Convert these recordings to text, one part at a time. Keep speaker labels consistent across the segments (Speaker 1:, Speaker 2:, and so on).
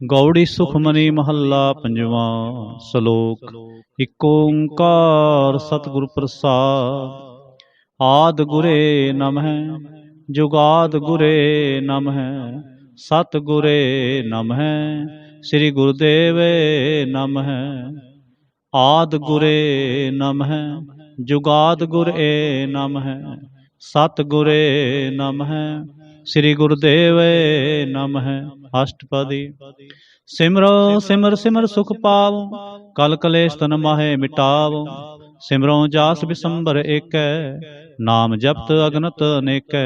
Speaker 1: ਗੌੜੀ ਸੁਖਮਨੀ ਮਹੱਲਾ ਪੰਜਵਾਂ। ਸ਼ਲੋਕ। ਇਕ ਓੰਕਾਰ ਸਤਿਗੁਰ ਪ੍ਰਸਾਦ। ਆਦ ਗੁਰੇ ਨਮਹਿ ਜੁਗਾਦ ਗੁਰੇ ਨਮਹਿ ਸਤਿ ਗੁਰੇ ਨਮਹਿ ਸ੍ਰੀ ਗੁਰੁਦੇਵੇ ਨਮਹਿ। ਆਦ ਗੁਰੇ ਨਮਹਿ ਜੁਗਾਦ ਗੁਰੇ ਨਮਹਿ ਸਤਿ ਗੁਰੇ ਨਮਹਿ ਸ੍ਰੀ ਗੁਰੁਦੇਵੇ ਨਮਹਿ। ਅਸ਼ਟਪਦੀ। ਸਿਮਰੋ ਸਿਮਰ ਸਿਮਰ ਸੁਖ ਪਾਵੋ ਕਲ ਕਲੇਸ਼ ਤਨ ਮਾਹੇ ਮਿਟਾਵੋ। ਸਿਮਰੋ ਜਾਸ ਬਿਸੰਬਰ ਏਕੈ ਨਾਮ ਜਪਤ ਅਗਨਤ ਅਨੇਕੈ।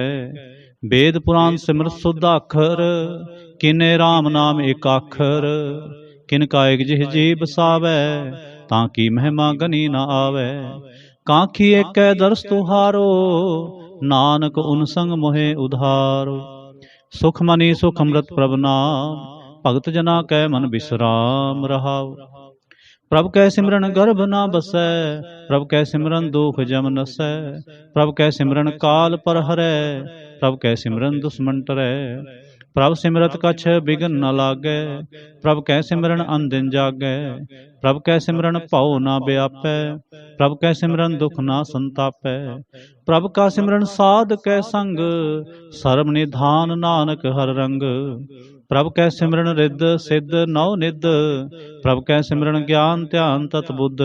Speaker 1: ਵੇਦ ਪੁਰਾਨ ਸਿਮਰ ਸੁਧ ਆਖਰ ਕਿਨੇ RAM ਨਾਮ ਏਕ ਆਖਰ। ਕਿਨ ਕਾ ਏਕ ਜਿਹ ਜੀ ਬਸਾਵੈ ਤਾਂ ਕੀ ਮਹਿਮਾ ਗਨੀ ਨ ਆਵੈ। ਕਾਂਖੀ ਏਕੈ ਦਰਸ ਤੁਹਾਰੋ ਨਾਨਕ ਉਨ ਸੰਗ ਮੋਹਿ ਉਧਾਰੋ। ਸੁਖ ਮਨੀ ਸੁਖ ਅੰਮ੍ਰਿਤ ਪ੍ਰਭ ਨਾਮ ਭਗਤ ਜਨਾ ਕੈ ਮਨ ਬਿਸਰਾਮ ਰਹਾਉ। ਪ੍ਰਭ ਕੈ ਸਿਮਰਨ ਗਰਭ ਨਾ ਬਸੈ ਪ੍ਰਭ ਕੈ ਸਿਮਰਨ ਦੁਖ ਜਮ ਨਸੈ। ਪ੍ਰਭ ਕੈ ਸਿਮਰਨ ਕਾਲ ਪਰ ਹਰੈ ਪ੍ਰਭ ਕੈ ਸਿਮਰਨ ਦੁਸ਼ਮਨ ਟਰੈ। ਪ੍ਰਭ ਸਿਮਰਤ ਕਛ ਬਿਘਨ ਨ ਲਾਗੈ ਪ੍ਰਭ ਕੈ ਸਿਮਰਨ ਅਨਦਿਨ ਜਾਗੈ। ਪ੍ਰਭ ਕੈ ਸਿਮਰਨ ਭਉ ਨਾ ਵਿਆਪੈ ਪ੍ਰਭ ਕੈ ਸਿਮਰਨ ਦੁਖ ਨਾ ਸੰਤਾਪੈ। ਪ੍ਰਭ ਕਾ ਸਿਮਰਨ ਸਾਧ ਕੈ ਸੰਗ ਸਰਬ ਨਿਧਾਨ ਨਾਨਕ ਹਰ ਰੰਗ। ਪ੍ਰਭ ਕੈ ਸਿਮਰਨ ਰਿੱਧ ਸਿੱਧ ਨਉ ਨਿਧ ਪ੍ਰਭ ਕੈ ਸਿਮਰਨ ਗਿਆਨ ਧਿਆਨ ਤਤ ਬੁੱਧ।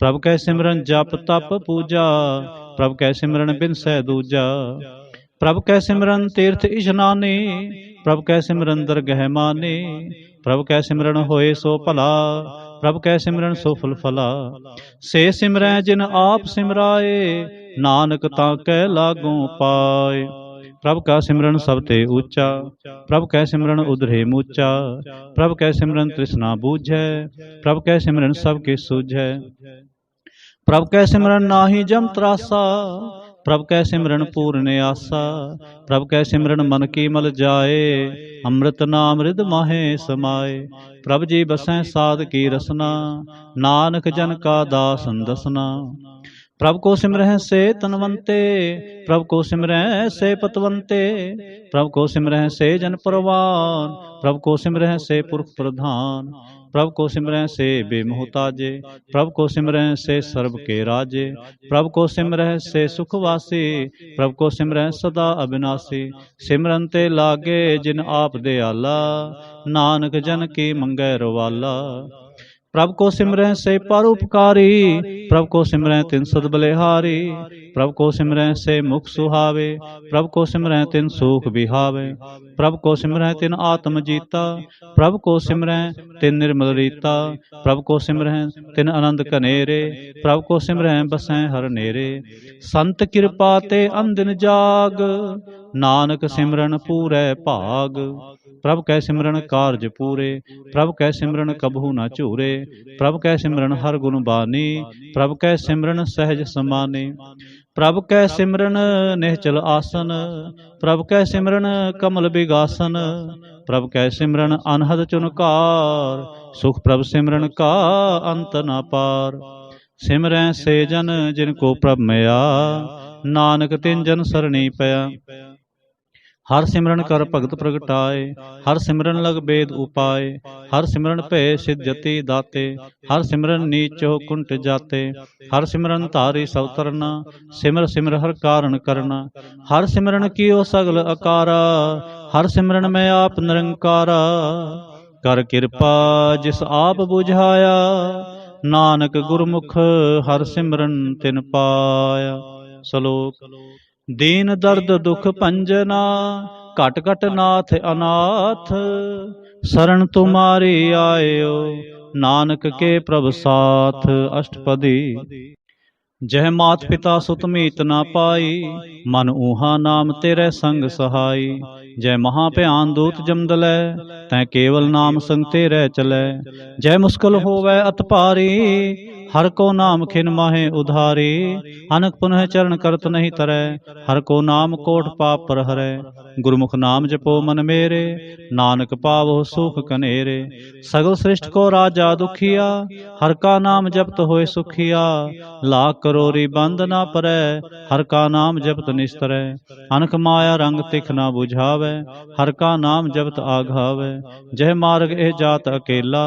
Speaker 1: ਪ੍ਰਭ ਕੈ ਸਿਮਰਨ ਜਪ ਤਪ ਪੂਜਾ ਪ੍ਰਭ ਕੈ ਸਿਮਰਨ ਬਿਨਸੈ ਦੂਜਾ। ਪ੍ਰਭ ਕੈ ਸਿਮਰਨ ਤੀਰਥ ਇਸ਼ਨਾਨੀ ਪ੍ਰਭ ਕੈ ਸਿਮਰਨ ਦਰਗਹਿ ਮਾਨੀ। ਪ੍ਰਭ ਕੈ ਸਿਮਰਨ ਹੋਏ ਸੋ ਭਲਾ ਪ੍ਰਭ ਕੈ ਸਿਮਰਨ ਸੋ ਫੁਲ ਫਲਾ। ਸੇ ਸਿਮਰੈ ਜਿਨ ਆਪ ਸਿਮਰਾਏ ਨਾਨਕ ਤਾਂ ਕੈ ਲਾਗੋਂ ਪਾਏ। ਪ੍ਰਭ ਕਾ ਸਿਮਰਨ ਸਭ ਤੇ ਊਚਾ ਪ੍ਰਭ ਕੈ ਸਿਮਰਨ ਉਧਰੇ ਮੂਚਾ। ਪ੍ਰਭ ਕੈ ਸਿਮਰਨ ਤ੍ਰਿਸ਼ਨਾ ਬੂਝੈ ਪ੍ਰਭ ਕੈ ਸਿਮਰਨ ਸਭ ਕੇ ਸੂਝੈ। ਪ੍ਰਭ ਕੈ ਸਿਮਰਨ ਨਾਹੀ ਜਮ ਤਰਾਸਾ ਪ੍ਰਭ ਕੈ ਸਿਮਰਨ ਪੂਰਨ ਆਸਾ। ਪ੍ਰਭ ਕੈ ਸਿਮਰਨ ਮਨ ਕੀ ਮਲ ਜਾਏ ਅੰਮ੍ਰਿਤ ਨਾਮ ਰਿਦ ਮਾਹੇ ਸਮਾਏ। ਪ੍ਰਭ ਜੀ ਬਸੈ ਸਾਧ ਕੀ ਰਸਨਾ ਨਾਨਕ ਜਨ ਕਾ ਦਾਸਨ ਦਸਨਾ। ਪ੍ਰਭ ਕੋ ਸਿਮਰਹਿ ਸੇ ਤਨਵੰਤੇ ਪ੍ਰਭ ਕੋ ਸਿਮਰਹਿ ਸੇ ਪਤਵੰਤੇ। ਪ੍ਰਭ ਕੋ ਸਿਮਰਹਿ ਸੇ ਜਨ ਪਰਵਾਨ ਪ੍ਰਭ ਕੋ ਸਿਮਰਹਿ ਸੇ ਪੁਰਖ ਪ੍ਰਧਾਨ। ਪ੍ਰਭ ਕੋ ਸਿਮਰਹਿ ਸੇ ਬੇਮੋਹਤਾਜੇ ਪ੍ਰਭ ਕੋ ਸਿਮਰਹਿ ਸੇ ਸਰਬ ਕੇ ਰਾਜੇ। ਪ੍ਰਭ ਕੋ ਸਿਮਰਹਿ ਸੇ ਸੁਖ ਵਾਸੀ ਪ੍ਰਭ ਕੋ ਸਿਮਰਹਿ ਸਦਾ ਅਬਿਨਾਸੀ। ਸਿਮਰਨ ਤੇ ਲਾਗੇ ਜਿਨ ਆਪ ਦਿਆਲਾ ਨਾਨਕ ਜਨ ਕੀ ਮੰਗੈ ਰਵਾਲਾ। ਪ੍ਰਭ ਕੋ ਸਿਮਰਹਿ ਸੇ ਪਰਉਪਕਾਰੀ ਪ੍ਰਭ ਕੋ ਸਿਮਰਹਿ ਤਿਨ ਸਦ ਬਲਿਹਾਰੀ। ਪ੍ਰਭ ਕੋ ਸਿਮਰਹਿ ਸੇ ਮੁਖ ਸੁਹਾਵੇ ਪ੍ਰਭ ਕੋ ਸਿਮਰਹਿ ਤਿਨ ਸੂਖ ਬਿਹਾਵੇ। ਪ੍ਰਭ ਕੋ ਸਿਮਰਹਿ ਤਿਨ ਆਤਮ ਜੀਤਾ ਪ੍ਰਭ ਕੋ ਸਿਮਰਹਿ ਤਿਨ ਨਿਰਮਲ ਰੀਤਾ। ਪ੍ਰਭ ਕੋ ਸਿਮਰਹਿ ਤਿਨ ਆਨੰਦ ਘਨੇਰੇ ਪ੍ਰਭ ਕੋ ਸਿਮਰਹਿ ਬਸੈ ਹਰ ਨੇਰੇ। ਸੰਤ ਕਿਰਪਾ ਤੇ ਅੰਦਿਨ ਜਾਗ ਨਾਨਕ ਸਿਮਰਨ ਪੂਰੈ ਭਾਗ। ਪ੍ਰਭ ਕੈ ਸਿਮਰਨ ਕਾਰਜ ਪੂਰੇ ਪ੍ਰਭ ਕੈ ਸਿਮਰਨ ਕਬਹੂ ਨਾ ਝੂਰੇ। ਪ੍ਰਭ ਕੈ ਸਿਮਰਨ ਹਰ ਗੁਣ ਬਾਨੀ ਪ੍ਰਭ ਕੈ ਸਿਮਰਨ ਸਹਿਜ ਸਮਾਨੀ। ਪ੍ਰਭ ਕੈ ਸਿਮਰਨ ਨਿਹਚਲ ਆਸਨ ਪ੍ਰਭ ਕੈ ਸਿਮਰਨ ਕਮਲ ਬਿਗਾਸਨ। ਪ੍ਰਭ ਕੈ ਸਿਮਰਨ ਅਨਹਦ ਚੁਨਕਾਰ ਸੁਖ ਪ੍ਰਭ ਸਿਮਰਨ ਕਾ ਅੰਤ ਨਾ ਪਾਰ। ਸਿਮਰੈ ਸੇ ਜਨ ਜਿਨ ਕੋ ਪ੍ਰਭ ਮਿਆ ਨਾਨਕ ਤਿਨ ਜਨ ਸਰਣੀ ਪਿਆ। ਹਰ ਸਿਮਰਨ ਕਰ ਭਗਤ ਪ੍ਰਗਟਾਏ ਹਰ ਸਿਮਰਨ ਲਗ ਬੇਦ ਉਪਾਏ। ਹਰ ਸਿਮਰਨ ਭੈ ਸਿਧ ਜਤੀ ਦਾਤੇ ਹਰ ਸਿਮਰਨ ਨੀਚੋ ਕੁੰਟ ਜਾਤੇ। ਹਰ ਸਿਮਰਨ ਧਾਰੀ ਸਭ ਤਰਨਾ ਸਿਮਰ ਸਿਮਰ ਹਰ ਕਾਰਨ ਕਰਨਾ। ਹਰ ਸਿਮਰਨ ਕੀਓ ਸਗਲ ਅਕਾਰਾ ਹਰ ਸਿਮਰਨ ਮੈਂ ਆਪ ਨਿਰੰਕਾਰਾ। ਕਰ ਕਿਰਪਾ ਜਿਸ ਆਪ ਬੁਝਾਇਆ ਨਾਨਕ ਗੁਰਮੁਖ ਹਰ ਸਿਮਰਨ ਤਿਨ ਪਾਇਆ। ਸ਼ਲੋਕ। ਦੀਨ ਦਰਦ ਦੁਖ ਭੰਜਨਾ ਘਟ ਘਟ ਨਾਥ ਅਨਾਥ। ਸਰਣ ਤੁਮਾਰੀ ਆਇਓ ਨਾਨਕ ਕੇ ਪ੍ਰਭ ਸਾਥ। ਅਸ਼ਟਪਦੀ। ਜਹ ਮਾਤ ਪਿਤਾ ਸੁਤ ਮੀਤ ਨਾ ਪਾਈ ਮਨ ਊਹਾ ਨਾਮ ਤੇਰੇ ਸੰਗ ਸਹਾਈ। ਜੈ ਮਹਾ ਭਿਆਨ ਦੂਤ ਜਮਦਲੈ ਤੈ ਕੇਵਲ ਨਾਮ ਸੰਗ ਤੇਰੇ ਚਲੈ। ਜੈ ਮੁਸਕਲ ਹੋਵੈ ਅਤ ਭਾਰੀ हर को नाम खिन माहे उधारी, अनक पुनः चरण करत नहीं तरै, हर को नाम कोट पाप पर हरै। गुरमुख नाम जपो मन मेरे, नानक पावो सुख कनेरे। सगल सृष्टि को राजा दुखिया, हर का नाम जपत होए सुखिया। लाख करोरी बंद ना परै, हर का नाम जपत निस्तरै। अनक माया रंग तिख ना बुझावै, हर का नाम जपत आघावै। जह मार्ग ए जात अकेला,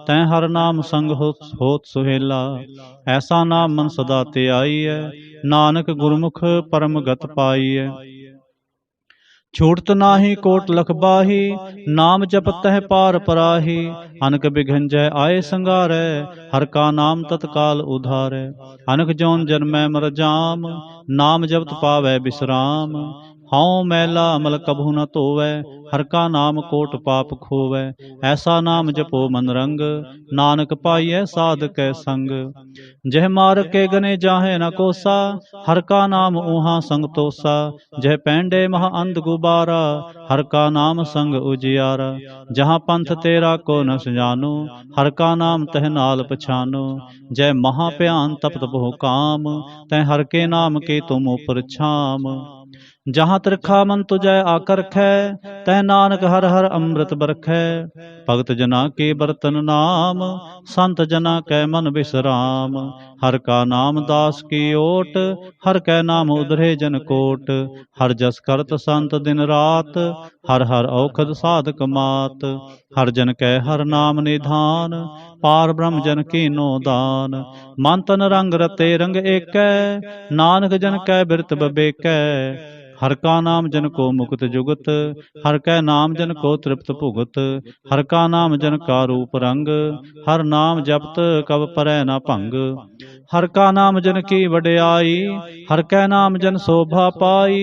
Speaker 1: तै हर नाम संग होत सुहेला। ऐसा नाम मन सदा ते आई है, नानक गुरमुख परम गत पाई है। छूटत नाही कोट लख बाही, नाम जपत है पार पराही। अनक बिघन जय आए संगारै, हर का नाम तत्काल उधारै। अनक जौन जन्मै मर जाम, नाम जपत पावै विश्राम। हौं मैला अमल कभू न धोवै, हर का नाम कोट पाप खोवै। ऐसा नाम जपो मन रंग, नानक पाइयै साध कै संग। जह मार्ग के गने जाहे न कोसा, हर का नाम ऊहा संग तोसा। जह पैंडे महा अंध गुबारा, हर का नाम संग उजियारा। जहाँ पंथ तेरा को न सुजानो, हर का नाम तह नाल पछानो। जय महाभयान तपत बहु काम, तह हर के नाम के तुम उपर छाम। जहाँ त्रिखा मन तुझै आकर रै, तह नानक हर हर अमृत बरखै। भगत जना के बरतन नाम, संत जना कै मन विश्राम। हर का नाम दास की ओट, हर कै नाम उधरे जन कोट। हर जस करत संत दिन रात, हर हर औखद साधक मात। हर जन कै हर नाम निधान, पार ब्रह्म जन कीनो दान। मन तन रंग रते रंग एकै, नानक जन कै बिरत बबेकै। हर का नाम जन को मुक्त जुगत, हर कै नाम जन को तृप्त भुगत। हर का नाम जन का रूप रंग, हर नाम जपत कब परै न भंग। हर का नाम जन की वड्याई, हर कै नाम जन शोभा पाई।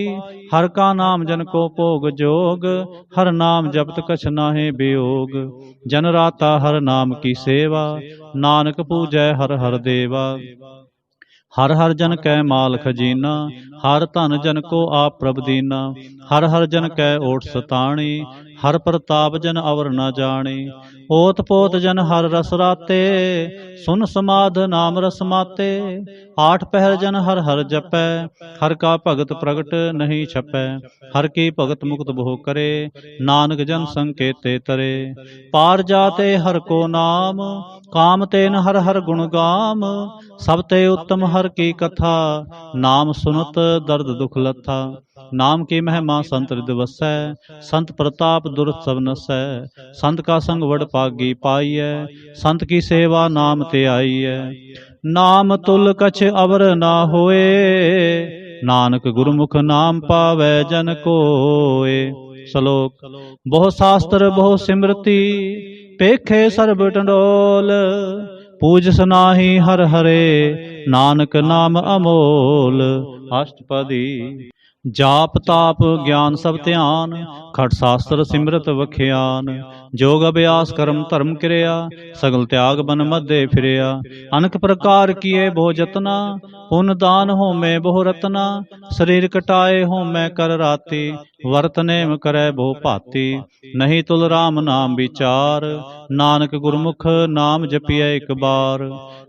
Speaker 1: हर का नाम जन को भोग जोग, हर नाम जपत कछ नाहि वियोग। जन राता हर नाम की सेवा, नानक पूजै हर हर देवा। हर हर जन कै माल खजीना, हर धन जन को आप प्रभ दीना। हर हर जन कै ओट सताणी, हर प्रताप जन अवर न जानी। ओत पोत जन हर रस राते, सुन समाध नाम रस माते। आठ पहर जन हर हर जपै, हर का भगत प्रगट नहीं छपै। हर की भगत मुक्त बहु करे, नानक जन संकेते तरे। पार जाते हर को नाम, काम तेन हर हर गुण गाम। सब ते उत्तम हर की कथा, नाम सुनत दर्द दुख लथा। नाम की महिमा संत हृदय वसै, संत प्रताप दुरत सब नसै। संत का संग वड पागी पाइयै, संत की सेवा नाम ते आईयै। नाम तुल कछ अवर ना होए, नानक गुरमुख नाम पावै जन कोय। श्लोक। बहु शास्त्र बहु सिमरती, पेखे सर्ब टंडोल। पूज सनाही हर हरे, नानक नाम अमोल। अष्टपदी। जाप ताप ज्ञान सब ध्यान, खट शास्त्र सिमरत वख्यान। जोग अभ्यास कर्म धर्म क्रिया, सगल त्याग बन मध्य फिरया। अनक प्रकार किए बहु जतना, पुन दान हो में बहु रतना। शरीर कटाए हो में कर राती, वर्त नेम करे बहु भाती। नहीं तुल राम नाम विचार, नानक गुरमुख नाम जपिए एक बार।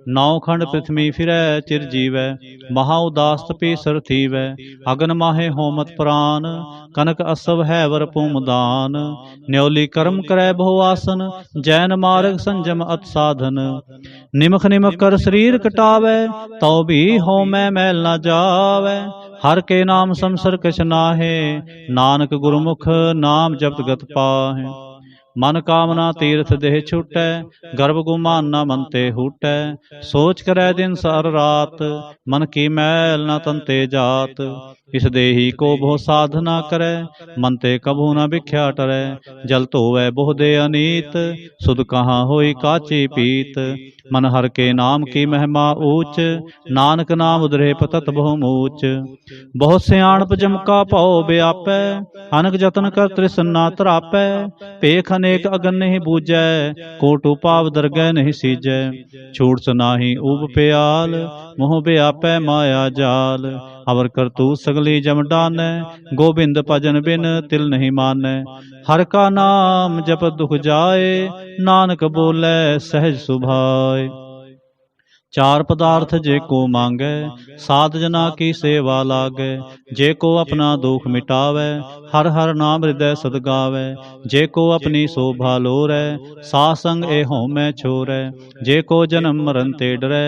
Speaker 1: नौ खंड पृथ्वी फिरै चिर जीवै, महा उदास तपी सर थीवै। अगन माहे होमत प्राण, कनक असव है वर पुमदान। न्योली कर्म करे बहु आसन, जैन मार्ग संजम अत साधन। निमख निमख कर शरीर कटावै, तो भी हो मैं मैल न जावै। हर के नाम समसर कछ नाहे, नानक गुरमुख नाम जपत गत पाहे। मन कामना तीर्थ देह छूटै, गर्भ गुमान न मन ते हूटै। सोच करे दिन सार रात, मन की मैल न तन ते जात। इस देही को बहु साधना करे, मन ते कभू न भिख्या टरै। जल धोवै बहु दे अनीत, सुध कहाँ होई काची पीत। मन हर के नाम की महिमा ऊंच, नानक नाम उधरे पतत बहु मूच। बहुत सियाणप जमका पौ व्यापै, अनक जतन कर तृष्णा तरापै। पेख अनेक अगन नहीं बूझै, कोट उपाव दरगह नहीं सीजै। छूट सनाही ऊब प्याल, मोह व्यापै माया जाल। अवर करतू सगली जम डानै, गोबिंद भजन बिन तिल नहीं मानै। हर का नाम जप दुख जाए, नानक बोले सहज सुभाए। चार पदार्थ जे को मांगै, साध जना की सेवा लागै। जे को अपना दुख मिटावै, हर हर नाम हृदय सद गावै। जे को अपनी शोभा लोरै, साध संग ए होमै छोरै। जे को जन्म मरण ते डरै,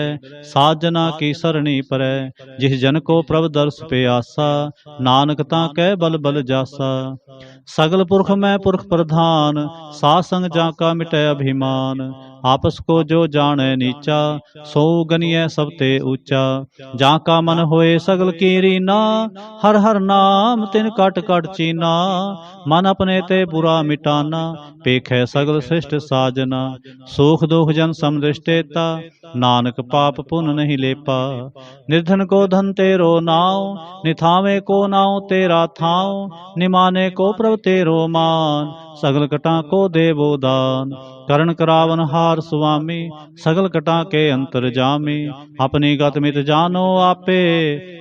Speaker 1: साध जना की सरणी परै। जिस जन को प्रभ दर्श पे आसा, नानक ताकै बल बल जासा। सगल पुरख मैं पुरख प्रधान, साध संग जाका मिटै अभिमान। आपस को जो जाने नीचा, सो गनिय सब ते ऊंचा। जाका मन होए सगल की रीना, हर हर नाम तिन कट कट चीना। मन अपने ते बुरा मिटाना, पेखै सगल श्रेष्ठ साजना। सुख दुख जन समदृष्टेता, नानक पाप पुन नहीं लेपा। निर्धन को धन तेरो नाव, निथावे को नाव तेरा थाव। निमाने को प्रभ तेरो मान, सगल कटा को देवो दान। करण करावन हार सुआमी, सगल कटा के अंतर जामी। अपनी गत मित जानो आपे,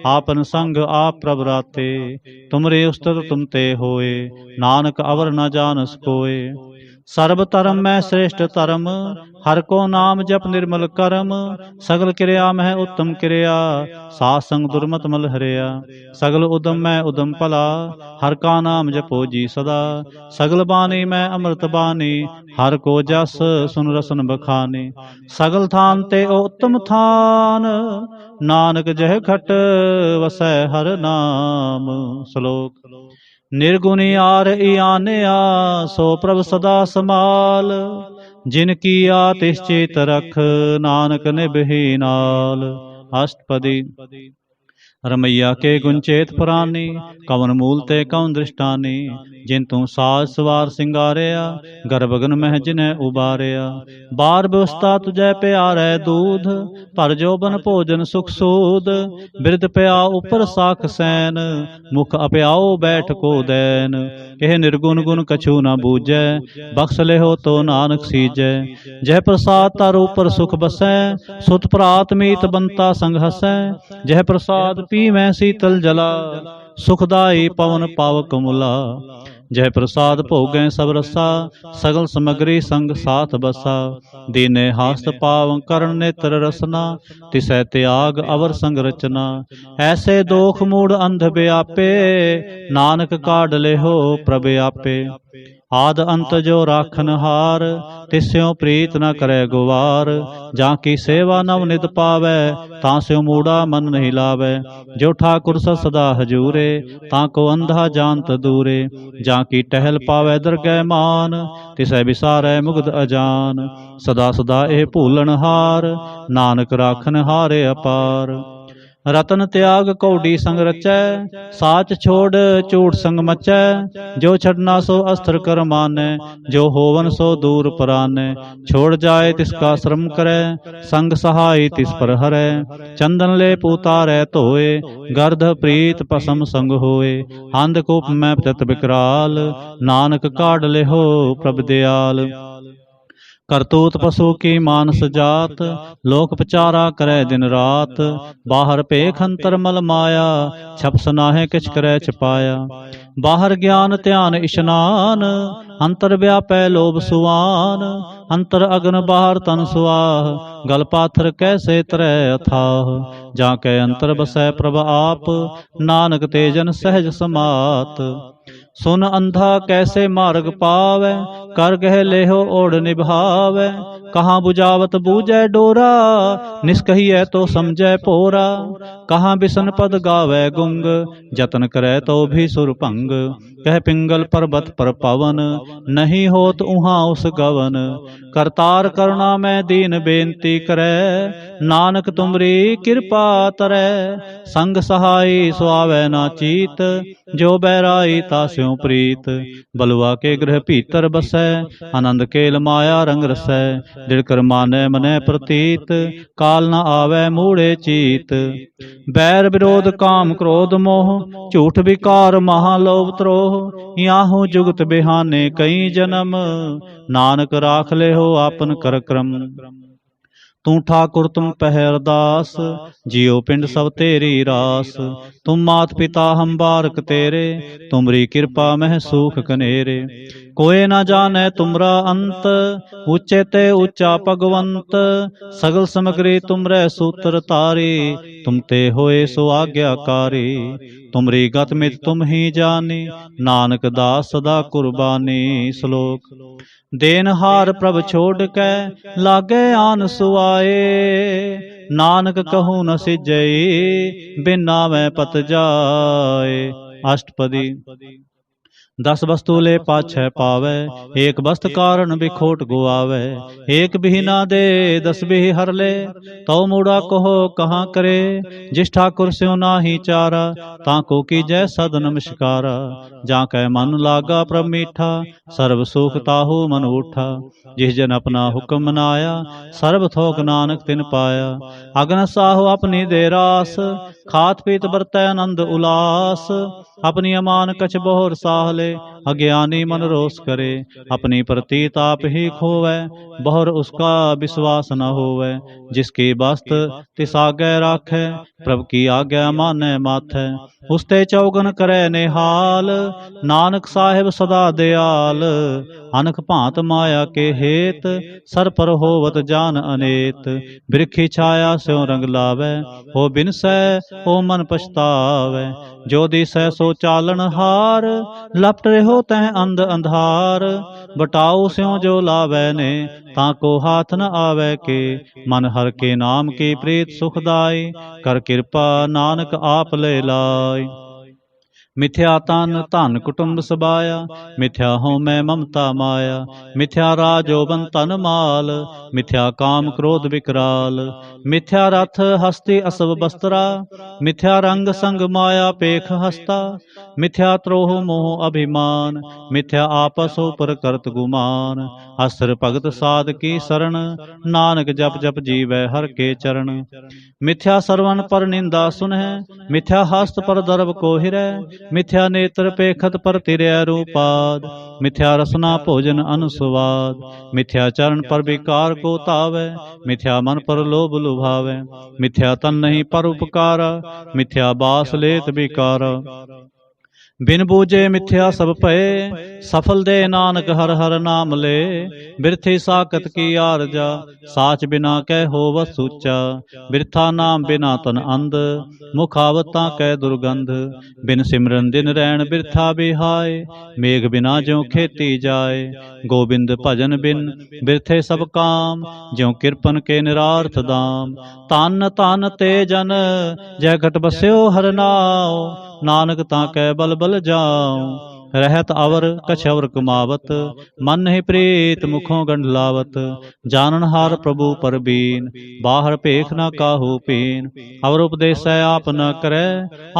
Speaker 1: आपन संग आप प्रभराते। तुमरे उस्तत तुम ते होए, नानक अवर न जानस कोय। सर्ब धर्म में श्रेष्ठ धर्म, हर को नाम जप निर्मल करम। सगल क्रिया में उत्तम क्रिया, साध संग दुर्मत मल हरिया। सगल उदम में उदम भला, हर का नाम जपो जी सदा। सगल बानी में अमृत बानी, हर को जस सुन रसन बखानी। सगल थान ते उत्तम थान, नानक जह घट वसै हर नाम। श्लोक। निर्गुणी आर आनया, सो प्रभ सदा समाल। जिनकी आतिश चेत रख, नानक निभहि नाल। अष्टपदी। रमैया के गुंचेत पुरानी, कवन मूल ते कवन दृष्टानी। जिन तू साज सवार सिंगारिया, गर्भगन मह जिन्हें उबारिया। बार व्यवस्था तुझे प्यारे दूध, पर जोबन भोजन सुख सूद। बिरद प्या उपर साख सैन, मुख अप्याओ बैठ को दैन। एह निर्गुण गुण कछु न बूझै, बख्श ले हो तो नानक सीजै। जह प्रसाद तार ऊपर सुख बसै, सुत प्रात मीत बनता संग हसै। जह प्रसाद पीवै शीतल जला, सुखदाई पवन पावक मुला। जह प्रसाद भोगै सब रसा, सगल समग्री संग साथ बसा। दीने हास्त पाव करण नेत्र रसना, तिसै त्याग अवर संग रचना। ऐसे दोख मूढ़ अंध व्यापे, नानक काढ़ ले हो प्रभ आपे। आद अंत जो राखन हार, तिस्यों प्रीत न करे गुवार। जाकी सेवा नव नित पावै, तास्यों मूढ़ा मन नहीं लावै। जो ठाकुर सदा हजूरे, ताको अंधा जानत दूरे। जाकी टहल पावै दरगह मान, तिसै विसारै मुग्ध अजान। सदा सदा ए भूलन हार, नानक राखन हारे अपार। रतन त्याग कौडी संग रचै, साच छोड़ झूठ संग मचै। जो छड़ना सो अस्त्र कर मानै, जो होवन सो दूर परानै। छोड़ जाए तिसका श्रम करे, संग सहाय तिस पर हरै। चंदन ले उतारै धोए, गर्ध प्रीत पसम संग होए। अंधकूप में पतित विकराल, नानक काढ़ ले हो प्रभ दयाल। करतूत पशु की मानस जात, लोक पचारा करे दिन रात। बाहर पेख अंतर मल माया, छप सनाहे किछ करे छपाया। बाहर ज्ञान ध्यान इशनान, अंतर व्यापै लोभ सुआन। अंतर अग्न बाहर तन सुआह, गल पाथर कैसे तरै अथाह। जाके अंतर बसै प्रभ आप, नानक तेजन सहज समात। सुन अंधा कैसे मार्ग पावै, कर गह लेहो ओढ़ निभावै। कहाँ बुझावत बूझै डोरा, निष्कहियै तो समझै पोरा। कहाँ बिसन पद गावै गुंग, जतन करै तो भी सुर भंग। कह पिंगल पर्वत पर पवन, नहीं होत उहाँ उस गवन। करतार करुणा में दीन बेनती करै, नानक तुमरी कृपा तरै। संग सहाय सुआवै ना चीत, जो बैराई तास्यों प्रीत। बलुआ के गृह भीतर बसै, आनंद केल माया रंग रसै। दिड़कर मानै मनै प्रतीत, काल न आवै मूढ़े चीत। बैर विरोध काम क्रोध मोह, झूठ विकार महालोभ त्रोह। याहू जुगत बिहाने कई जन्म, नानक राख ले हो आपन कर क्रम। तू ठाकुर तुम पहरदास, जियो पिंड सब तेरी रास। तुम मात पिता हम बारक तेरे, तुमरी कृपा मह सूख कनेरे। कोय न जाने तुमरा अंत, ऊंचे ते ऊंचा भगवंत। सगल समग्री तुमरे सूत्र तारी, तुम ते होए सो आज्ञाकारी। तुमरी गत मित तुम ही जानी, नानक दास सदा कुर्बानी। श्लोक। देनहार प्रभ छोड़ के, लागे आन सुआए। नानक कहूँ न सिजई, बिन नामै पत जाए। अष्टपदी। दस वस्तु ले पाछै पावै, एक वस्त कारण बिखोट गुआवै। एक बिहि ना दे दस बिहि हर ले, तो मूढ़ा कहो कहाँ करे। जिस ठाकुर स्यों नाही चारा, ताको कीजै सद नमस्कारा। जाकै मन लागा प्रभ मीठा, सर्व सुख ताहू मन उठा। जिस जन अपना हुक्म मनाया, सर्व थोक नानक तिन पाया। अगन साहु अपनी दे रास, खात पीत बरतै आनंद उलास। अपनी अमान कछ बहुर साह ले, अज्ञानी मन रोष करे। अपनी प्रतीत आप ही खोवै, बहुर उसका विश्वास न होवै। जिसकी बस्त तिस आगे राखै, प्रभु की आज्ञा मानै माथै। उसते चौगन करे निहाल, नानक साहिब सदा दयाल। अनक भांत माया के हेत, सर पर होवत जान अनेत। बिरखी छाया स्यों रंग लावै, हो बिनसै ओ मन पछतावै। जो दिसै सो चालन हार, लपट रहो तह अंध अंधार। बटाऊ स्यों जो लावै ने, ताको हाथ न आवे के। मन हर के नाम की प्रीत सुखदाई, कर कृपा नानक आप ले लाई। मिथ्या तन धन कुटुंब सबाया, मिथ्या हो मैं ममता माया। मिथ्या राजोबन तन माल, मिथ्या काम क्रोध विकराल। मिथ्या रथ हस्ती असव बस्त्रा, मिथ्या रंग संग माया पेख हस्ता। मिथ्या त्रोह मोह अभिमान, मिथ्या आपस ऊपर करत गुमान। अस्त्र भगत साध की शरण, नानक जप जप जीवै हर के चरण। मिथ्या सरवन पर निंदा सुनह, मिथ्या हस्त पर दर्भ को हिरै। मिथ्या नेत्र पेखत पर तिरय रूपाद, मिथ्या रसना भोजन अनुस्वाद। मिथ्या चरण पर विकार को तावै, मिथ्या मन पर लोभ लुभावै। मिथ्या तन नहीं पर उपकारा, मिथ्या बास लेत विकारा। बिन बूझे मिथ्या सब भये, सफल दे नानक हर हर नाम ले। बिरथी साकत की आरजा, साच बिना कह होवत सूचा। बिरथा नाम बिना तन अंध, मुख आवता कै दुर्गंध। बिन सिमरन दिन रैन बिरथा बिहाय, मेघ बिना ज्यों खेती जाय। गोबिंद भजन बिन बिरथे सब काम, ज्यों किरपन के निरार्थ दाम। तन तन ते जन, जय घट बस्यो हर नाव। नानक ताकै बल बल जाऊं, रहत अवर कछ अवर कमावत। मन नहीं प्रीत मुखों गंढ लावत, जानन हार प्रभु पर बीन। बाहर पेख न काहू पीन, अवर उपदेश आप न करे।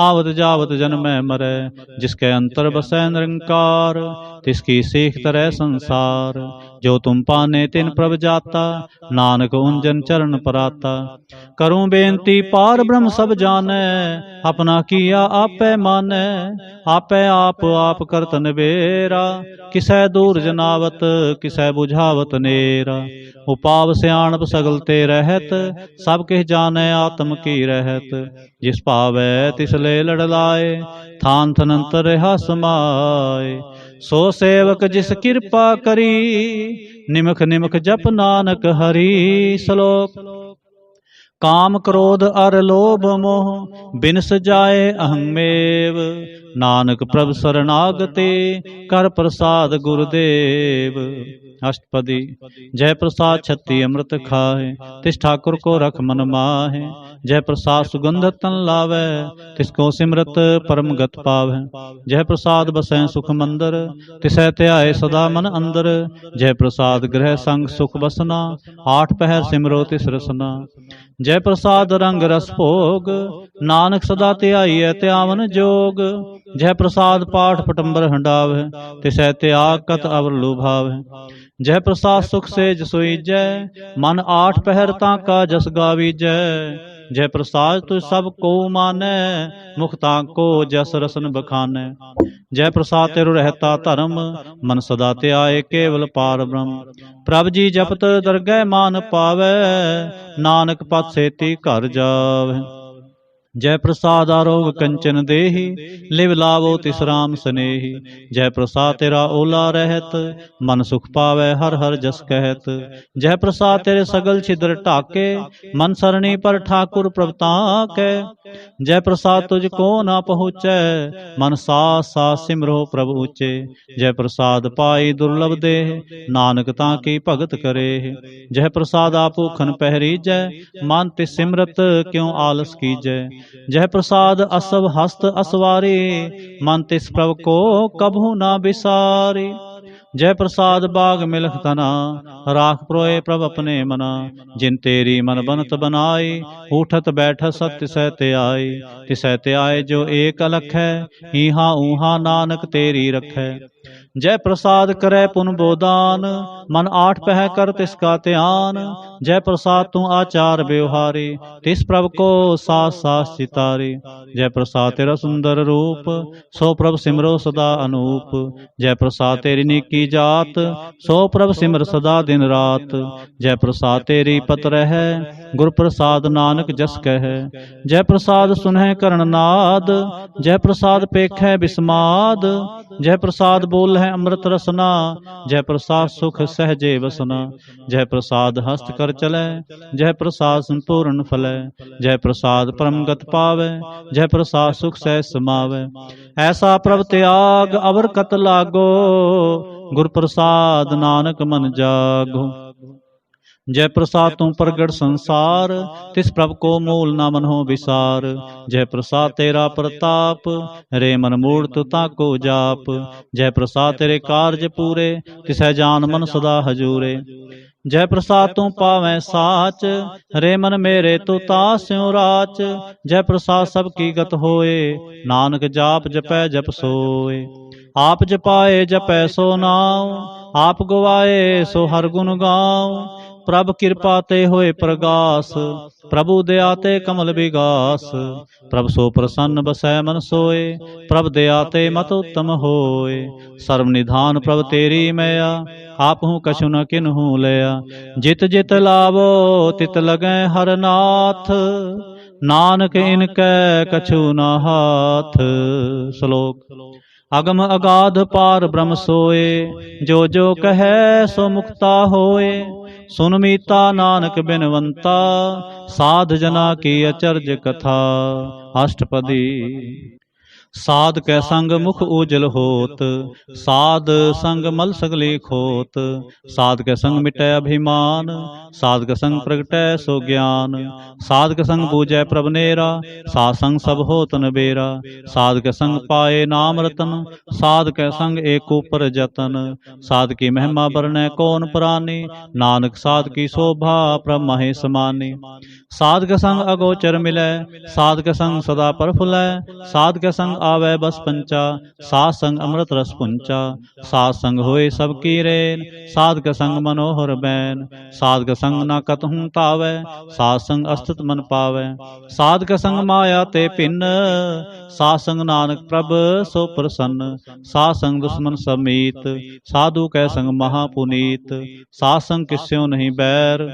Speaker 1: आवत जावत जन्मै मरै, जिसके अंतर बसै निरंकार। तिसकी सीख तरह संसार, जो तुम पाने तिन प्रभ जाता। नानक उंजन चरण पराता। करूं बेनती पार ब्रह्म सब जानै, अपना किया आपै मानै। आपै आप करत निबेरा, किसै दूर जनावत किसै बुझावत नेरा। उपाव सियाणप सगल ते रहत, सब किह जानै आत्म की रहत। जिस भावै तिस ले लड़लाए, थान थनंतर रहा समाए। सो सेवक जिस कृपा करी, निमख निमख जप नानक हरि। श्लोक। काम क्रोध अर लोभ मोह, बिनस जाए अहंमेव। नानक प्रभ शरणागते, कर प्रसाद गुरुदेव। अष्टपदी। जय प्रसाद छत्ती अमृत खाए, तिस ठाकुर को रख मन माहे। जय प्रसाद सुगंध तन लावै, तिसको सिमरत परम गत पावै। जय प्रसाद बसै सुख मंदर, तिसै ध्याए सदा मन अंदर। जय प्रसाद गृह संग सुख बसना, आठ पहर सिमरो तिस रसना। जय प्रसाद रंग रस भोग, नानक सदा ध्याइयै त्यावन जोग। जय प्रसाद पाठ पटंबर हंडावै, तिसै त्याग कत अवर लुभावै। जय प्रसाद सुख सेज सोईजै, मन आठ पहर ताका जस गावीजै। जय प्रसाद तुझ सब को मानै, मुख ताको जस रसन बखानै। जय प्रसाद तेरु रहता धर्म, मन सदा ध्याए केवल पार ब्रह्म। प्रभ जी जपत दरगह मान पावै, नानक पत सेती घर जावै। जय प्रसाद आरोग कंचन देहि, लिव लावो तिस राम स्नेहि। जय प्रसाद तेरा ओला रहत, मन सुख पावै हर हर जस कहत। जय प्रसाद तेरे सगल छिद्र ढाके, मन सरणी पर ठाकुर प्रभुताकै। जय प्रसाद तुझको ना पहुँचै, मन सास सास सिमरो प्रभु ऊचे। जय प्रसाद पाई दुर्लभ देह, नानक ताकी भगत करे। जय प्रसाद आपूखन पहरीजै, मन तिस सिमरत क्यों आलस कीजै। जय प्रसाद असव हस्त असवारी, मन तिस प्रभ को कभू ना बिसारी। जय प्रसाद बाग मिलख तना, राख प्रोए प्रभ अपने मना। जिन तेरी मन बनत बनाई, उठत बैठत सत्य सहते आई। तिसहते आए जो एक अलख है, ईहा ऊहा नानक तेरी रखै। जय प्रसाद करे पुन बोदान, मन आठ पह कर तिसका ध्यान। जय प्रसाद तू आचार व्यवहारी, तिस प्रभ को सास सास चितारी। जय प्रसाद तेरा सुंदर रूप, सो प्रभ सिमरो सदा अनूप। जय प्रसाद तेरी नीकी जात, सो प्रभ सिमर सदा दिन रात। जय प्रसाद तेरी पत रह, गुर प्रसाद नानक जस कह। जय प्रसाद सुनह करण नाद, जय प्रसाद पेखै बिस्माद। जय प्रसाद बोल है अमृत रसना, जय प्रसाद सुख सहजे बसना। जय प्रसाद हस्त कर चलै, जय प्रसाद संपूर्ण फलै। जय प्रसाद परम गत पावै, जय प्रसाद सुख सह समावै। ऐसा प्रभ त्याग अवर कत लागो, गुर प्रसाद नानक मन जागो। जय प्रसाद तुम प्रगट संसार, तिस प्रभ को मूल न मनहो विसार। जय प्रसाद तेरा प्रताप, रे मन मूढ़ तु ताको जाप। जय प्रसाद तेरे कार्य पूरे, तिसै जान मन सदा हजूरे। जय प्रसाद तू पावै साच, रे मन मेरे तू तास्यों राच। जय प्रसाद सब की गत होए, नानक जाप जपै जप सोए। आप जपाए जपै सो नाम, आप गवाए सो हर गुण गाँव। प्रभ कृपा ते होए प्रगास, प्रभु दया ते कमल विगास। प्रभ सो प्रसन्न बसै मन सोए, प्रभ दया ते मत उत्तम होए। सर्व निधान प्रभ तेरी मैया, आप हूँ कछु न किन्हू लया। जित जित लावो तित लगै हर नाथ, नानक इनकै कछु न हाथ। श्लोक। अगम अगाध पार ब्रह्म सोए, जो जो कहे सो मुक्ता होए। सुन मीता नानक बिनवंता, साध जना की अचरज कथा। अष्टपदी। साध कै संग मुख उजल होत, साध संग मल सगली खोत। साध कै संग मिटै अभिमान, साध कै संग प्रगटै सो ज्ञान। साध कै संग बूझै प्रभ नेरा, साध संग सब होत नबेरा। साध कै संग पाए नाम रतन, साध कै संग एक ऊपर जतन। साध की महिमा बरनै कौन प्राणी, नानक साध की शोभा प्रभ महे समानी। साध कै संग अगोचर मिलै, साध कै संग सदा प्रफुल्लै। साध कै संग आवे बस पंचा, साध संग अमृत रस पुंचा। साध संग होए सब की रेन, साध कै संग मनोहर बैन। साध कै संग न कतहूँ तावै, साध संग अस्तित मन पावै। साध कै संग माया ते भिन्न, साध संग नानक प्रभ सो प्रसन्न। साध संग दुश्मन सब मीत, साधु कै संग महापुनीत। साध संग किस्यों नहीं बैर,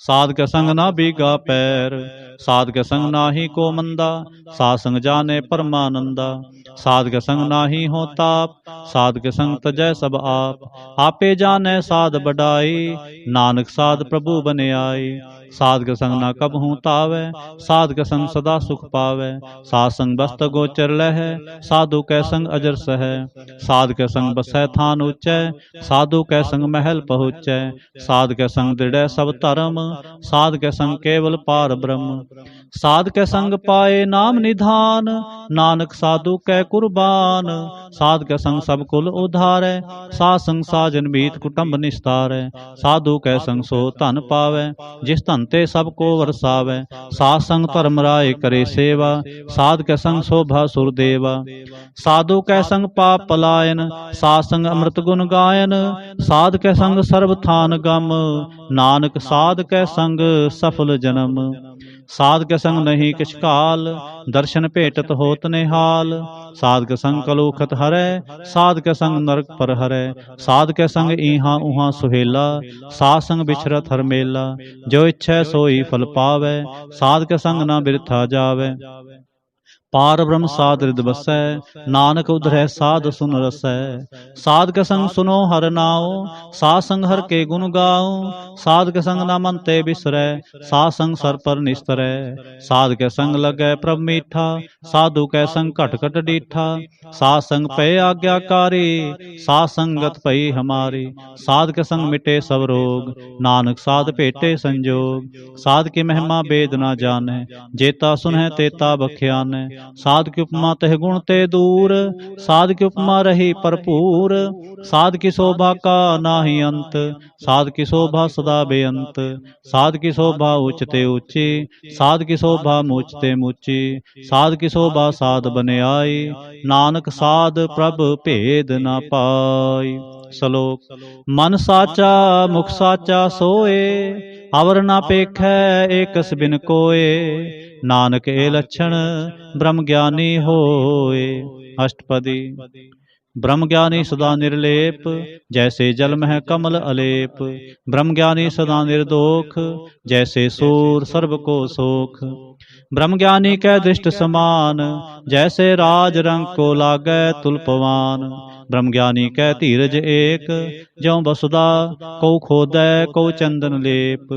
Speaker 1: साध कै संग ना बीगा पैर। साध कै संग नाही को मंदा, साध संग जाने परमानंदा। साध कै संग नाही हो ताप, साध कै संग तजै सब आप। आपे जाने साध बढ़ाई, नानक साध प्रभु बने आई। साध कै संग ना कबहूँ तावै, साध कै संग सदा सुख पावै। साध संग बस्त गोचर लहै, साधु कै संग अजर सहै। साध कै संग बसै थान ऊंचै, साधु कै संग महल पहुँचै। साध कै संग दृढ़ सब धर्म, साध कै संग केवल पार ब्रह्म। साध कै संग पाए नाम निधान, नानक साधु कै कुर्बान। साध कै संग सब कुल उधारै, साध संग साजन मीत कुटुंब निस्तारै। साधु कै संग सो धन पावै, जिस धन ते सब को वरसावै। साध संग धर्म राय करे सेवा, साध कै संग शोभा सुर देवा। साधु कै संग पाप पलायन, साध संग अमृत गुण गायन। साध कै संग सर्व थान गम, नानक साध कै संग सफल जन्म। साध के संग नहीं किछ काल, दर्शन भेटत होत निहाल। साध के संग कलुखत हरै, साध के संग नरक पर हरै। साध के संग इहाँ उहाँ सुहेला, साध संग बिछरत हर मेला। जो इच्छै सोई फल पावै, साध के संग ना बिरथा जावै। पार ब्रह्म साध हृद बसै, नानक उधरै साध सुन रसै। साध के संग सुनो हर नाओ, साध संग हर के गुण गाओ। साध के संग ना मन ते बिसरै, साध संग सर पर निस्तरै। साध के संग लगै प्रभ मीठा, साधु के संग घट घट डीठा। साध संग पे आज्ञाकारी, साध संगत भई हमारी। साध के संग मिटे सब रोग, नानक साध भेटे संजोग। साध की महिमा वेद ना जानै, जेता सुनह तेता बख्यानै। साध की उपमा तह गुण ते दूर, साध की उपमा रही भरपूर। साध की शोभा का नाहि अंत, साध की शोभा सदा बेअंत। साध की शोभा उच्चते ऊंची, साध की शोभा मूचते मूची। साध की शोभा साध बने आई, नानक साध प्रभ भेद न पाई। श्लोक। मन साचा मुख साचा सोए, अवर ना पेखै एकस बिन कोय। नानक ए लक्षण ब्रह्म ज्ञानी होए। अष्टपदी। ब्रह्म ज्ञानी सदा निर्लेप, जैसे जल मह कमल अलेप। ब्रह्म ज्ञानी सदा निर्दोख, जैसे सूर सर्व को सोख। ब्रह्म ज्ञानी कै दृष्ट समान, जैसे राज रंग को लागै तुलपवान। ब्रह्म ज्ञानी कै धीरज एक, ज्यों वसुधा को खोदै को चंदन लेप।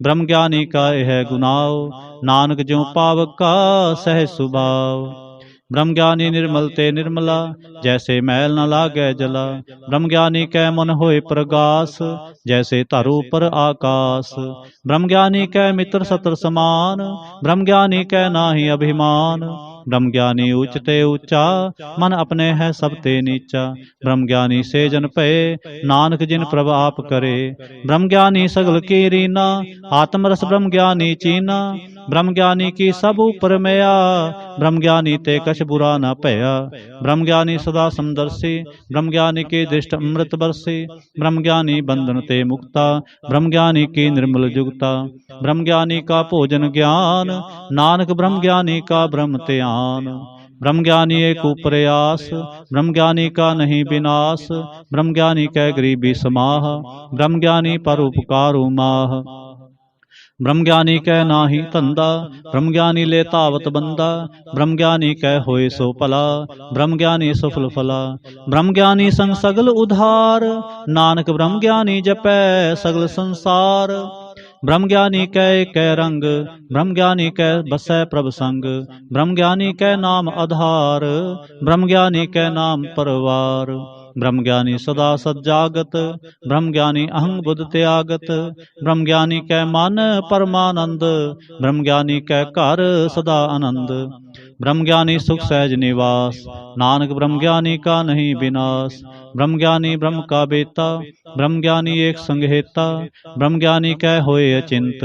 Speaker 1: ब्रह्म ज्ञानी का यह गुनाव, नानक ज्यों पावक का सहज सुभाव। ब्रह्म ज्ञानी निर्मल ते निर्मला, जैसे मैल न लागै जला। ब्रह्म ज्ञानी कै मन होए प्रगास, जैसे तरु पर आकाश। ब्रह्म ज्ञानी कै मित्र सत्र समान, ब्रह्म ज्ञानी कै नाहि अभिमान। ब्रह्म ज्ञानी ऊंचते ऊंचा, मन अपने है सब ते नीचा। ब्रह्म ज्ञानी से जन भये, नानक जिन प्रभ आप करे। ब्रह्म ज्ञानी सगल की रीना, आत्म रस ब्रह्म ज्ञानी चीना। ब्रह्म ज्ञानी की सब ऊपर मया, ब्रह्म ज्ञानी ते कछ बुरा न भया। ब्रह्म ज्ञानी सदा समदर्शी, ब्रह्म ज्ञानी की दृष्ट अमृत बरसी। ब्रह्म ज्ञानी बंधन ते मुक्ता, ब्रह्म ज्ञानी की निर्मल जुगता। ब्रह्म ज्ञानी का भोजन ज्ञान, नानक ब्रह्म ज्ञानी का ब्रह्म ध्यान। ब्रह्म ज्ञानी एक प्रयास, ब्रह्म ज्ञानी का नहीं विनाश। ब्रह्म ज्ञानी कै गरीबी समाह, ब्रह्म ज्ञानी पर उपकार माह। ब्रह्म ज्ञानी कै नाहि धंधा, ब्रह्म ज्ञानी ले तावत बंदा। ब्रह्म ज्ञानी कै होए सो भला, ब्रह्म ज्ञानी सफल फला। ब्रह्म ज्ञानी संग सगल उधार, नानक ब्रह्म ज्ञानी जपै सगल संसार। ब्रह्म ज्ञानी कै रंग, ब्रह्म ज्ञानी कै बसै प्रभ संग। ब्रह्म ज्ञानी कै नाम आधार, ब्रह्म ज्ञानी कै नाम परवार। ब्रह्म ज्ञानी सदा सज्जागत, ब्रह्म ज्ञानी अहंग बुध त्यागत। ब्रह्म ज्ञानी कै मन परमानंद, ब्रह्म ज्ञानी कै घर सदा आनंद। ब्रह्म ज्ञानी सुख सहज निवास, नानक ब्रह्म ज्ञानी का नहीं विनाश। ब्रह्म ज्ञानी ब्रह्म का बेता, ब्रह्म ज्ञानी एक संग हेता। ब्रह्म ज्ञानी कै होए अचिंत,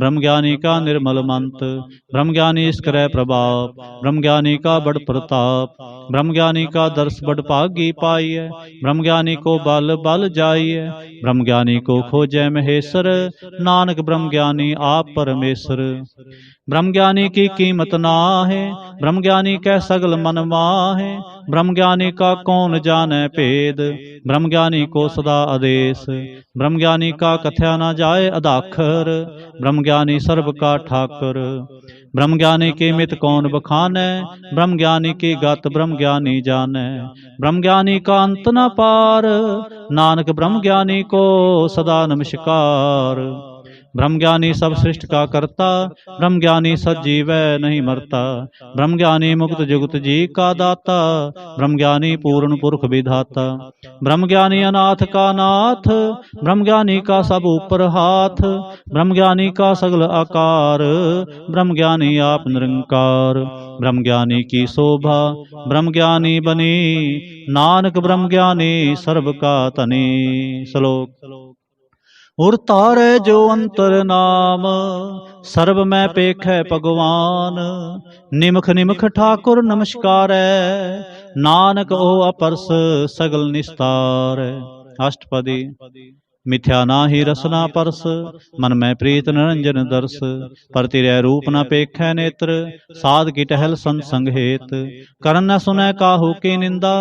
Speaker 1: ब्रह्म ज्ञानी का निर्मल मंत। ब्रह्म ज्ञानी इसकरै प्रभाव, ब्रह्म ज्ञानी का बड़ प्रताप। ब्रह्म ज्ञानी का दर्श बड़ भागी पाइय, ब्रह्म ज्ञानी को बल बल जाइय। ब्रह्म ज्ञानी को खोजै महेश्वर, नानक ब्रह्म ज्ञानी आप परमेश्वर। ब्रह्म ज्ञानी की कीमत नाहे, ब्रह्म ज्ञानी कै सगल मन माहे। ब्रह्म ज्ञानी का कौन जाने भेद, ब्रह्म ज्ञानी को सदा आदेश। ब्रह्म ज्ञानी का कथया न जाए अदाखर, ब्रह्म ज्ञानी सर्व का ठाकर। ब्रह्म ज्ञानी की मित कौन बखानै, ब्रह्म ज्ञानी की गत ब्रह्म ज्ञानी जानै। ब्रह्म ज्ञानी का अंत न पार, नानक ब्रह्म ज्ञानी को सदा नमस्कार। ब्रह्म ज्ञानी सब सृष्टि का करता, ब्रह्म ज्ञानी सजीवै नहीं मरता। ब्रह्म ज्ञानी मुक्त जुगत जी का दाता, ब्रह्म ज्ञानी पूर्ण पुरख विधाता। ब्रह्म ज्ञानी अनाथ का नाथ, ब्रह्म ज्ञानी का सब ऊपर हाथ। ब्रह्म ज्ञानी का सगल आकार, ब्रह्म ज्ञानी आप निरंकार। ब्रह्म ज्ञानी की शोभा, ब्रह्म ज्ञानी बनी, नानक ब्रह्म ज्ञानी सर्व का धनी। श्लोक। उर तारै जो अंतर नाम, सर्ब मैं पेखै भगवान। निमख निमख ठाकुर नमस्कारै, नानक ओ अपरस सगल निस्तार। अष्टपदी। मिथ्या नाहि रसना परस, मन में प्रीत निरंजन दर्श। पर तिरै रूप न पेखै नेत्र, साध की टहल संग हेत। करन न सुनै काहू की निंदा,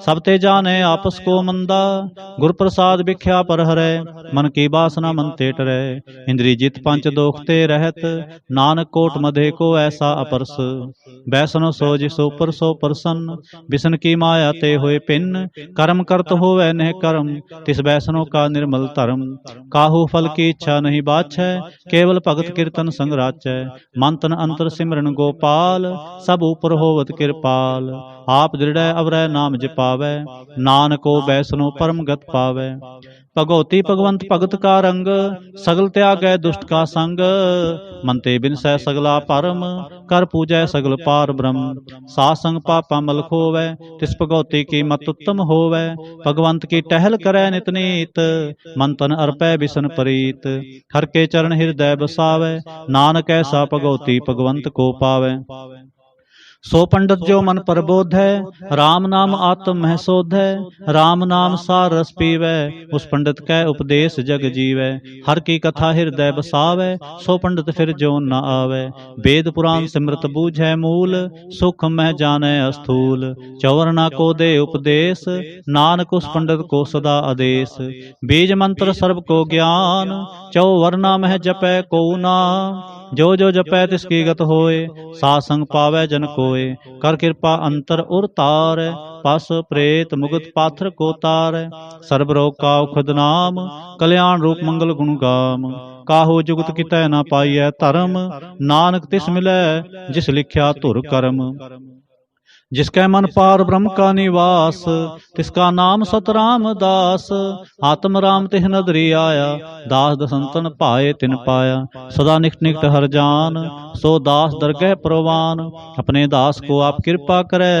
Speaker 1: सब ते जाने आपस को मंदा। गुर प्रसाद भिख्या पर हरै, मन की बासना मन ते टरै। इंद्री जित पंच दोख ते रहत, नानक कोट मधे को ऐसा अपरस। बैसनो सो जिसो पर सो प्रसन्न, बिसन की माया ते होए पिन। कर्म करत होवै नेह कर्म, तिस बैसनो का निर्मल धर्म। काहू फल की इच्छा नहीं बाछै, केवल भगत कीर्तन संग राचै। मन तन अंतर सिमरन गोपाल, सब ऊपर होवत कृपाल। आप दृढ़ अवरै नाम जपावै, नानको बैसनो परम गत पावै। भगवती भगवंत भगत का रंग, सगल त्यागै दुष्ट का संग। मन ते बिनसै सगला परम, कर पूजै सगल पार ब्रह्म। सासंग पापा मल खोवै, तिस भगवती की मत उत्तम होवै। भगवंत की टहल करै नित नीत, मन तन अर्पै बिसन प्रीत। हर के चरण हृदय बसावै, नानक ऐसा भगवती भगवंत को पावै। सो पंडित जो मन प्रबोध है, राम नाम आत्म मह शोध है। राम नाम सार रस पीवै, उस पंडित कै उपदेश जग जीवै। हर की कथा हृदय बसावै, सो पंडित फिर जोन न आवै। वेद पुराण सिमृत बूझै मूल, सुख मह जानै अस्थूल। चौवर्णा को दे उपदेश, नानक उस पंडित को सदा आदेश। बीज मंत्र सर्व को ज्ञान, चौवर्णा मह जपै को नाम। जो जो जपै तिसकी गत होए, सासंग पावै जन कोय। कर कृपा अंतर उर तार, पस प्रेत मुगत पाथर को तार। सर्ब रोग का उखद नाम, कल्याण रूप मंगल गुण गाम। काहू जुगत कितै न पाइयै धर्म, नानक तिस मिलै जिस लिख्या धुर कर्म। जिसकै मन पार ब्रह्म का निवास, तिसका नाम सतराम दास। आत्म राम तिह नदरी आया, दास दसंतन पाए तिन पाया। सदा निकट निकट हर जान, सो दास दरगह प्रवान। अपने दास को आप कृपा करे,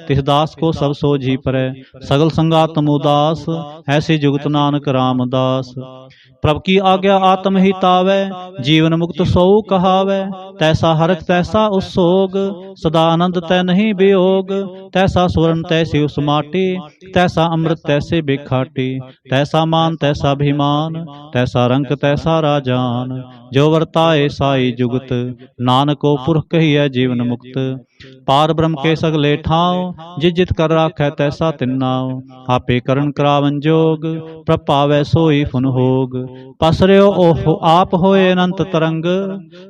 Speaker 1: तिस दास को सब सोझी परै। सगल संगातम उदास, ऐसी जुगत नानक रामदास। प्रभु की आज्ञा आत्म ही तावै, जीवन मुक्त सो कहावै। तैसा हरख तैसा उस सदा आनंद तै नहीं वियोग। तैसा स्वर्ण तैसी उस माटी, तैसा अमृत तैसे बिखाटी। तैसा मान तैसा अभिमान, तैसा रंक तैसा राजान। जो वर्ताए साई जुगत, नानको पुरख कहिए जीवन मुक्त। पार ब्रह्म के सगले ठाव, जित जित कर राखै तैसा तिन्नाव। आपे करण करावन जोग, प्रपावै सोई फुन होग। पसर्यो ओह आप होए अनंत तरंग,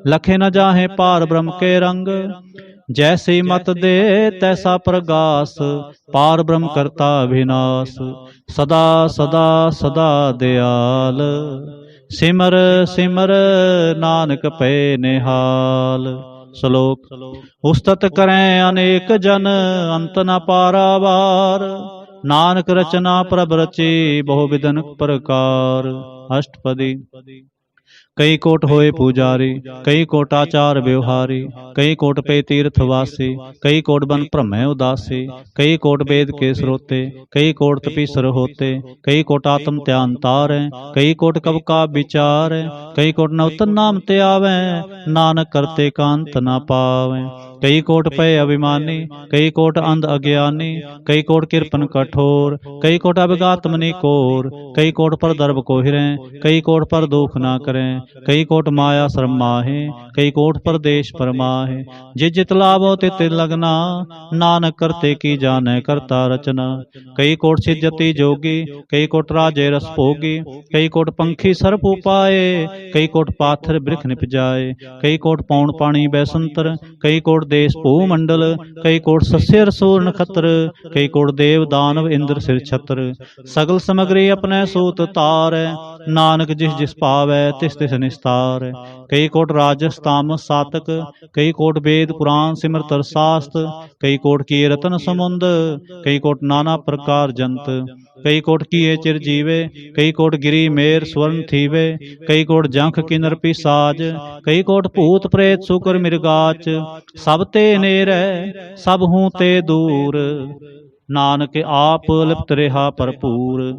Speaker 1: लखे न जाहे पार ब्रह्म के रंग। जैसी मत दे तैसा प्रगास, पार ब्रह्म करता विनाश। सदा सदा सदा दयाल, सिमर सिमर नानक पे निहाल। श्लोक। उस्तत करें अनेक जन, अंत न पारावार। नानक रचना प्रभ रची, बहु विधन प्रकार। अष्टपदी। कई कोट होए पुजारी, कई कोट आचार व्यवहारी। कई कोट पे तीर्थवासी, कई कोट बन भ्रमै उदासी। कई कोट वेद के स्रोते, कई कोट तपीसर होते। कई कोट आत्म त्यान तारै, कई कोट कब का विचार। कई कोट नवतन नाम ते आवे, नानक करते कांत न पावे। कई कोट पे अभिमानी, कई कोट अंध अज्ञानी। कई कोट कृपन कठोर, कई कोट अभिघात मनि कोर। कई कोट पर दर्भ को हिरें, कई कोट पर दुख ना करें। कई कोट माया श्रम माहे, कई कोट परदेश परमाहे। जित जित लाभो तित लगना, नानक करते की जाने करता रचना। कई कोट सिद्धति जोगी, कई कोट राजे रस भोगी। कई कोट पंखी सर्प उपाए, कई कोट पाथर वृक्ष निप जाए। कई कोट पौन पानी बैसंतर, कई कोट देश भूमंडल। कई कोट सस्य रसूर नखत्र, कई कोट देव दानव इंद्र सिर छत्र। सगल समग्री अपने सूत तार, नानक जिस जिस पावै तिस तिस निस्तार। कई कोट राजस तामस सातक, कई कोट वेद पुराण सिमरत शास्त्र। कई कोट किए रतन समुंद, कई कोट नाना प्रकार जंत। कई कोट किए चिर जीवे, कई कोट गिरी मेर स्वर्ण थीवे। कई कोट जंख किन्नर पिसाज, कई कोट भूत प्रेत सुकर मृगाच। सब ते नेरै, सब हूँ ते दूर, नानक आप लिप्त रहा भरपूर।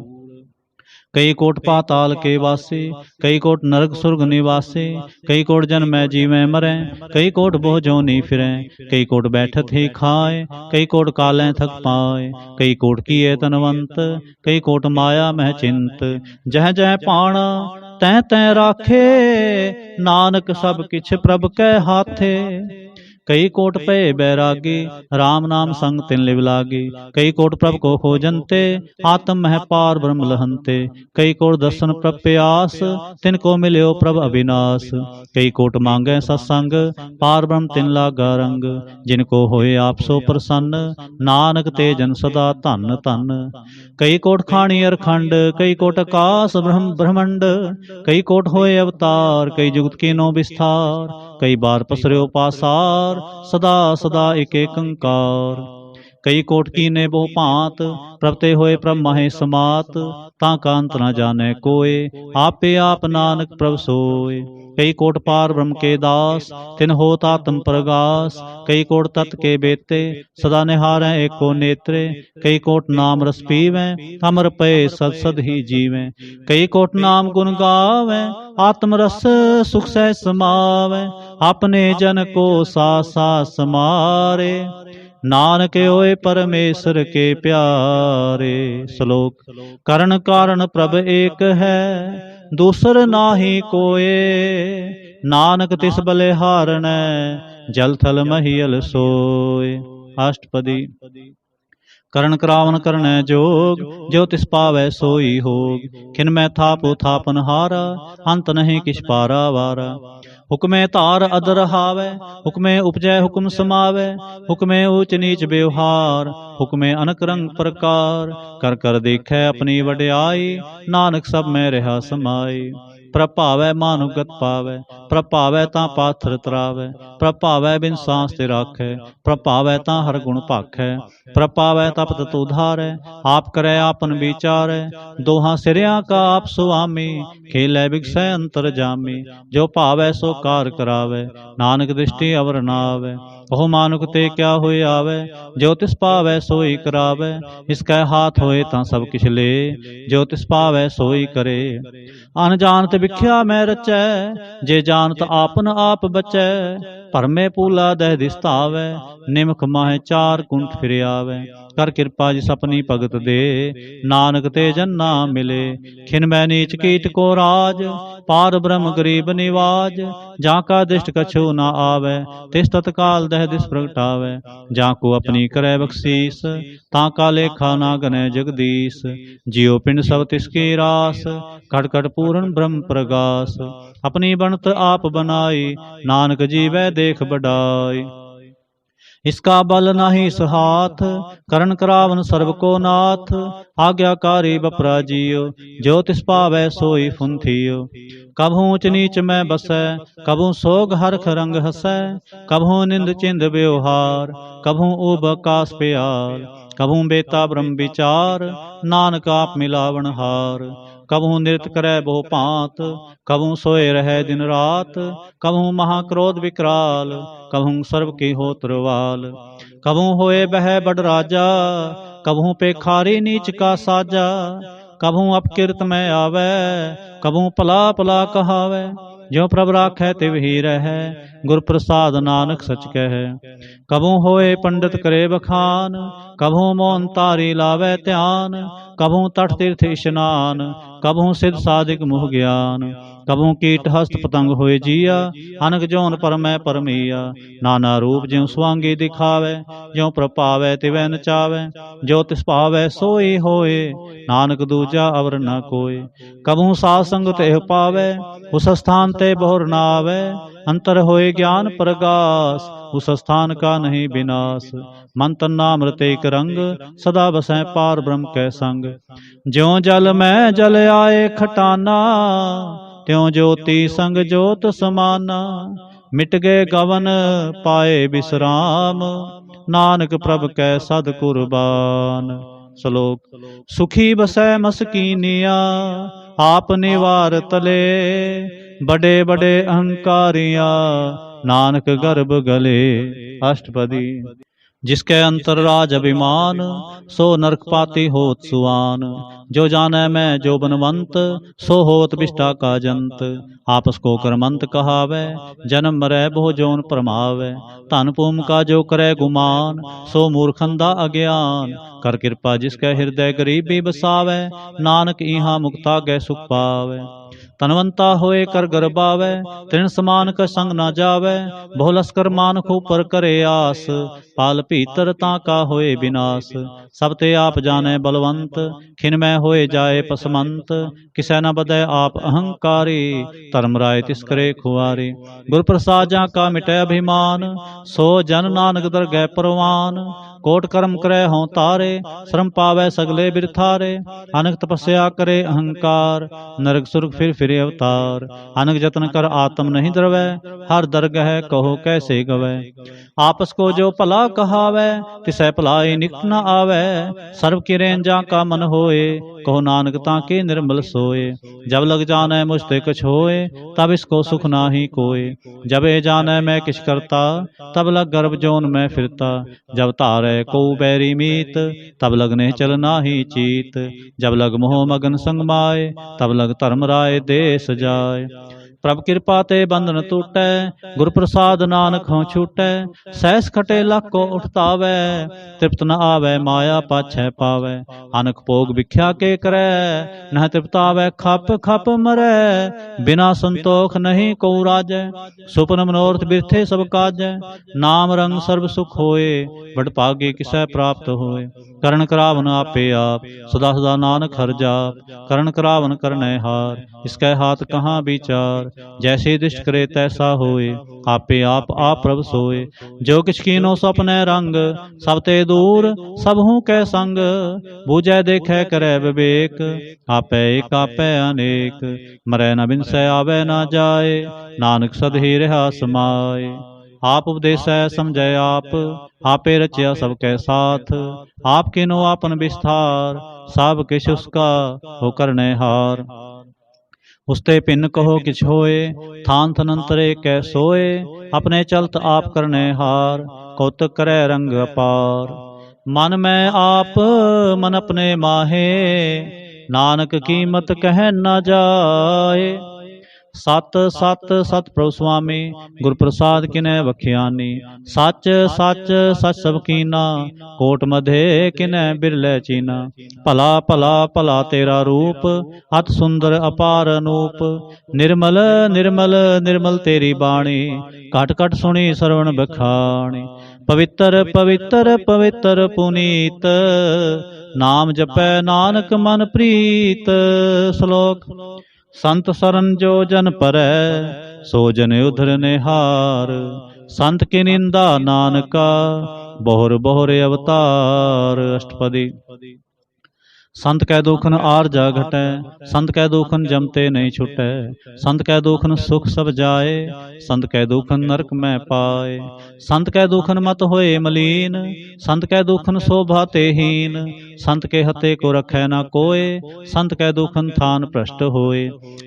Speaker 1: कई कोट पाताल के वासे, कई कोट नरक सुर्ग निवासे, कई कोट जन्मै जीवै मरै, कई कोट बहु जोनी फिरै, कई कोट बैठत ही खाए, कई कोट कालें थक पाए, कई कोट किए तनवंत, कई कोट माया मह चिंत, जह जह पाणा तै तै राखे, नानक सब किछ प्रभ कै हाथे। कई कोट पे बैरागी, राम नाम संग तिन लिव लागी, कई कोट प्रभ को खोजनते, आत्म मह पार ब्रह्म लहनते, कई कोट दर्शन प्रभ प्यास, तिनको मिल्यो प्रभ अविनाश, कई कोट मांगे सत्संग, पार ब्रह्म तिन लागा रंग, जिनको होए आप सो प्रसन्न, नानक ते जन सदा धन धन। कई कोट खाणी अरखंड, कई कोट आकाश ब्रह्मंड, कई कोट होए अवतार, कई जुगत कीनो विस्तार, कई बार पसर्यो पासार, सदा सदा एक अंकार। कई कोट कीने बहु भांत, प्रभ ते होए प्रभ माहे समात, ताका अंत न जाने कोय, आपे आप नानक प्रभ सोय। कई कोट पार ब्रह्म के दास, तिन होत आत्म प्रगास, कई कोट तत् के बेते, सदा निहारै एको नेत्रे, कई कोट नाम रस पीवैं, अमर पए सद सद ही जीवैं, कई कोट नाम गुण गावैं, आत्म रस सुख सह समावैं, अपने जन को सास सास समारे, नानक होए परमेश्वर के प्यारे। श्लोक। करण कारण प्रभ एक है, दूसर नाहि कोय, नानक तिस बलिहारणै, जल थल महियल सोय। अष्टपदी। करण करावन करनै जोग, जो तिस पावै सोई होग, खिन मैं थापो थापन हारा, अंत नहीं किछ पारा वारा। हुक्मे धार अदर हावै, हुक्मे उपजै हुक्म समावै, हुक्मे ऊच नीच व्यवहार, हुक्मे अनक रंग प्रकार, कर कर देखै अपनी वड्याई, नानक सब में रहा समाई। प्रभ भावै मानुगत पावै, प्रभ भावै तां पाथर तरावै, प्रभ भावै बिन सांस ते राखै, प्रभ भावै तां हर गुण भाखै, प्रभ भावै तप तत उधारै, आप करै आपन विचारै, दोहां सिरियां का आप सुआमी, खेलै बिगसै अंतर जामी, जो भावै सो कार करावै, नानक दृष्टि अवर न आवै। कहो मानुक ते क्या होए आवे, जो तिस पावै सोई करावै, इसकै हाथ होए तां सब किछ ले, जो तिस पावै सोई करे। अनजानत विख्या मैं रचै, जे जानत आपन आप बचै, भरमे पूला दह दिस धावै, निमख माहे चार कुंठ फिर आवै। कर कृपा जिस अपनी भगत दे, नानक ते जन ना मिले, खिन मैं नीच कीट को राज, पार ब्रह्म गरीब निवाज, जाका दृष्ट कछु न आवै, तिस तत्काल दह दिस प्रगटावै, जाको अपनी करे बख्शीस, ताका लेखा ना गनै जगदीश, जियो पिंड सब तिसकी रास, कट कट पूरन ब्रह्म प्रगास, अपनी बनत आप बनाई, नानक जीवै देख बढ़ाई। इसका बल नाही सहाथ, करण करावन सर्व को नाथ, आज्ञाकारी बपरा जियो, जो तिस पावै सोई फुंथियो। कभू ऊंच नीच में बसै, कभू सोग हरख रंग हसै, कभू निंद चिंद व्यवहार, कभू ऊब आकाश प्यार, कभू बेता ब्रह्म विचार, नानक आप मिलावन हार। कभू नृत्य करे बहु भांत, कभू सोए रहे दिन रात, कभू महाक्रोध विकराल, कभू सर्व की होत रवाल, कभू होए बह बड़ राजा, कभू पेखारी नीच का साजा, कभू अपकीर्त में आवे, कभू पला पला कहावे, ज्यों प्रभ राखै तिव ही रहै, गुर प्रसाद नानक सच कहै। कभू होए पंडित करे बखान, कभू मौन तारी लावै ध्यान, कभू तट तीर्थ स्नान, कभू सिद्ध साधिक मुह ज्ञान, कभू कीट हस्त पतंग होए जिया, अनक जौन पर मैं परमिया, नाना रूप ज्यों स्वांगी दिखावै, ज्यों प्रपावै तिवै नचावै, जो तिस भावै सोई होए, नानक दूजा अवर न कोय। कभू साध संगत एह पावै, उस स्थान ते बहुर न आवै, अंतर होए ज्ञान प्रगास, उस स्थान का नहीं विनाश। मन तन नाम रत एक रंग, सदा बसै पार ब्रह्म कै संग, ज्यों जल में जल आए खटाना, त्यों ज्योति संग ज्योत समाना, मिट गए गवन पाए विश्राम, नानक प्रभ कै सद कुर्बान। श्लोक। सुखी बसै मसकीनिया, आप निवार तले, बड़े बड़े अहंकारिया, नानक गर्भ गले। अष्टपदी। जिसके अंतर राज अभिमान, सो नरक पाती होत सुआन। जो जाने मैं जो बनवंत, सो होत विष्टा का जंत। आपस को करमंत कहावै, जन्म मरै बहु जोन परमावै। धन भूम का जो करे गुमान, सो मूर्खंदा अज्ञान। कर कृपा जिसके हृदय गरीबी बसावै, नानक इहाँ मुक्ता गै सुख पावै। तनवंता होए कर गर्बावै, तृण समान का संग ना जावै। बहु लस्कर मानख ऊपर करे आस, पाल भीतर ताका होए विनाश। सब ते आप जाने बलवंत, खिनमय होए जाए पसमंत। किसै न बदै आप अहंकारी, धर्म राय तिस करे खुआरी। गुर प्रसाद जा का मिटै अभिमान, सो जन नानक दरगह परवान। कोट कर्म करे हों तारे, श्रम पावै सगले बिरथारे। अनक तपस्या करे अहंकार, नरक सुरग फिर अवतार। अनक जतन कर आत्म नहीं द्रवै, हर दरगह कहो कैसे गवै। आपस को जो भला कहावै, तिसै भलाई निकट न आवै। सर्व किरेन जा का मन होए, कहो नानक ताके निर्मल सोए। जब लग जानै मुझ ते कुछ होए, तब इसको सुख नाही कोय। जब ए जानै मैं किछ करता, तब लग गर्भ जोन में फिरता। जब तारै को बैरी मीत, तब लगने चल नाही चीत। जब लग मोह मगन संग माए, तब लग धर्म राय देश जाय। प्रभ कृपा ते बंधन टूटै, गुर प्रसाद नानक हों छूटै। सहस खटे लख को उठतावै, तृप्त न आवै माया पाछै पावै। अनक भोग भिख्या के करै, नह तृप्तावै खप खप मरै। बिना संतोख नहीं को राजै, सुपन मनोरथ बिरथे सब काजै। नाम रंग सर्व सुख होए, बड़ भागे किसै प्राप्त होए। करण करावन आपे आप, सदा सदा नानक हर जाप। करण करावन करनै हार, इसकै हाथ कहाँ विचार। जैसे दृष्ट करे तैसा होए, आपे आप प्रभ सोए। जो किछ कीनो सपने रंग, सब ते दूर सबहू कै संग। बूझै देखै करै विवेक, आपै एक आपै अनेक। मरै न बिनसै आवे न जाए, नानक सद ही रहा समाए। आप उपदेसै समझै आप, आपे रचया सबकै साथ। आप किनो आपन विस्तार, सब किछ उसका हो करनै हार। उसते भिन्न कहो किछ होए, थान थनंतरे कै सोए। अपने चलत आप करने हार, कौतक करे रंग अपार। मन में आप मन अपने माहे, नानक कीमत कह न जाए। सत सत सत प्रभु स्वामी, गुर प्रसाद किनै बख्यानी। सच सच सच सब कीना, कोट मधे किनै बिरलै चीना। भला भला भला तेरा रूप, अत सुंदर अपार अनूप। निर्मल निर्मल निर्मल तेरी बाणी, घट घट सुनी श्रवण बखाणी। पवित्र पवित्र पवित्र पुनीत, नाम जपै नानक मन प्रीत। श्लोक। संत सरन जो जन परै, सो जन उधर निहार। संत की निंदा नानका, बहुर बहुर अवतार। अष्टपदी। संत कै दुखन आरजा घटै, संत कै दुखन जमते नहीं छुटै। संत कै दुखन सुख सब जाए, संत कै दुखन नरक में पाए। संत कै दुखन मत होए मलीन, संत कै दुखन शोभा तेहीन। संत के हते को रखै न कोय, संत कै दुखन थान भ्रष्ट होए।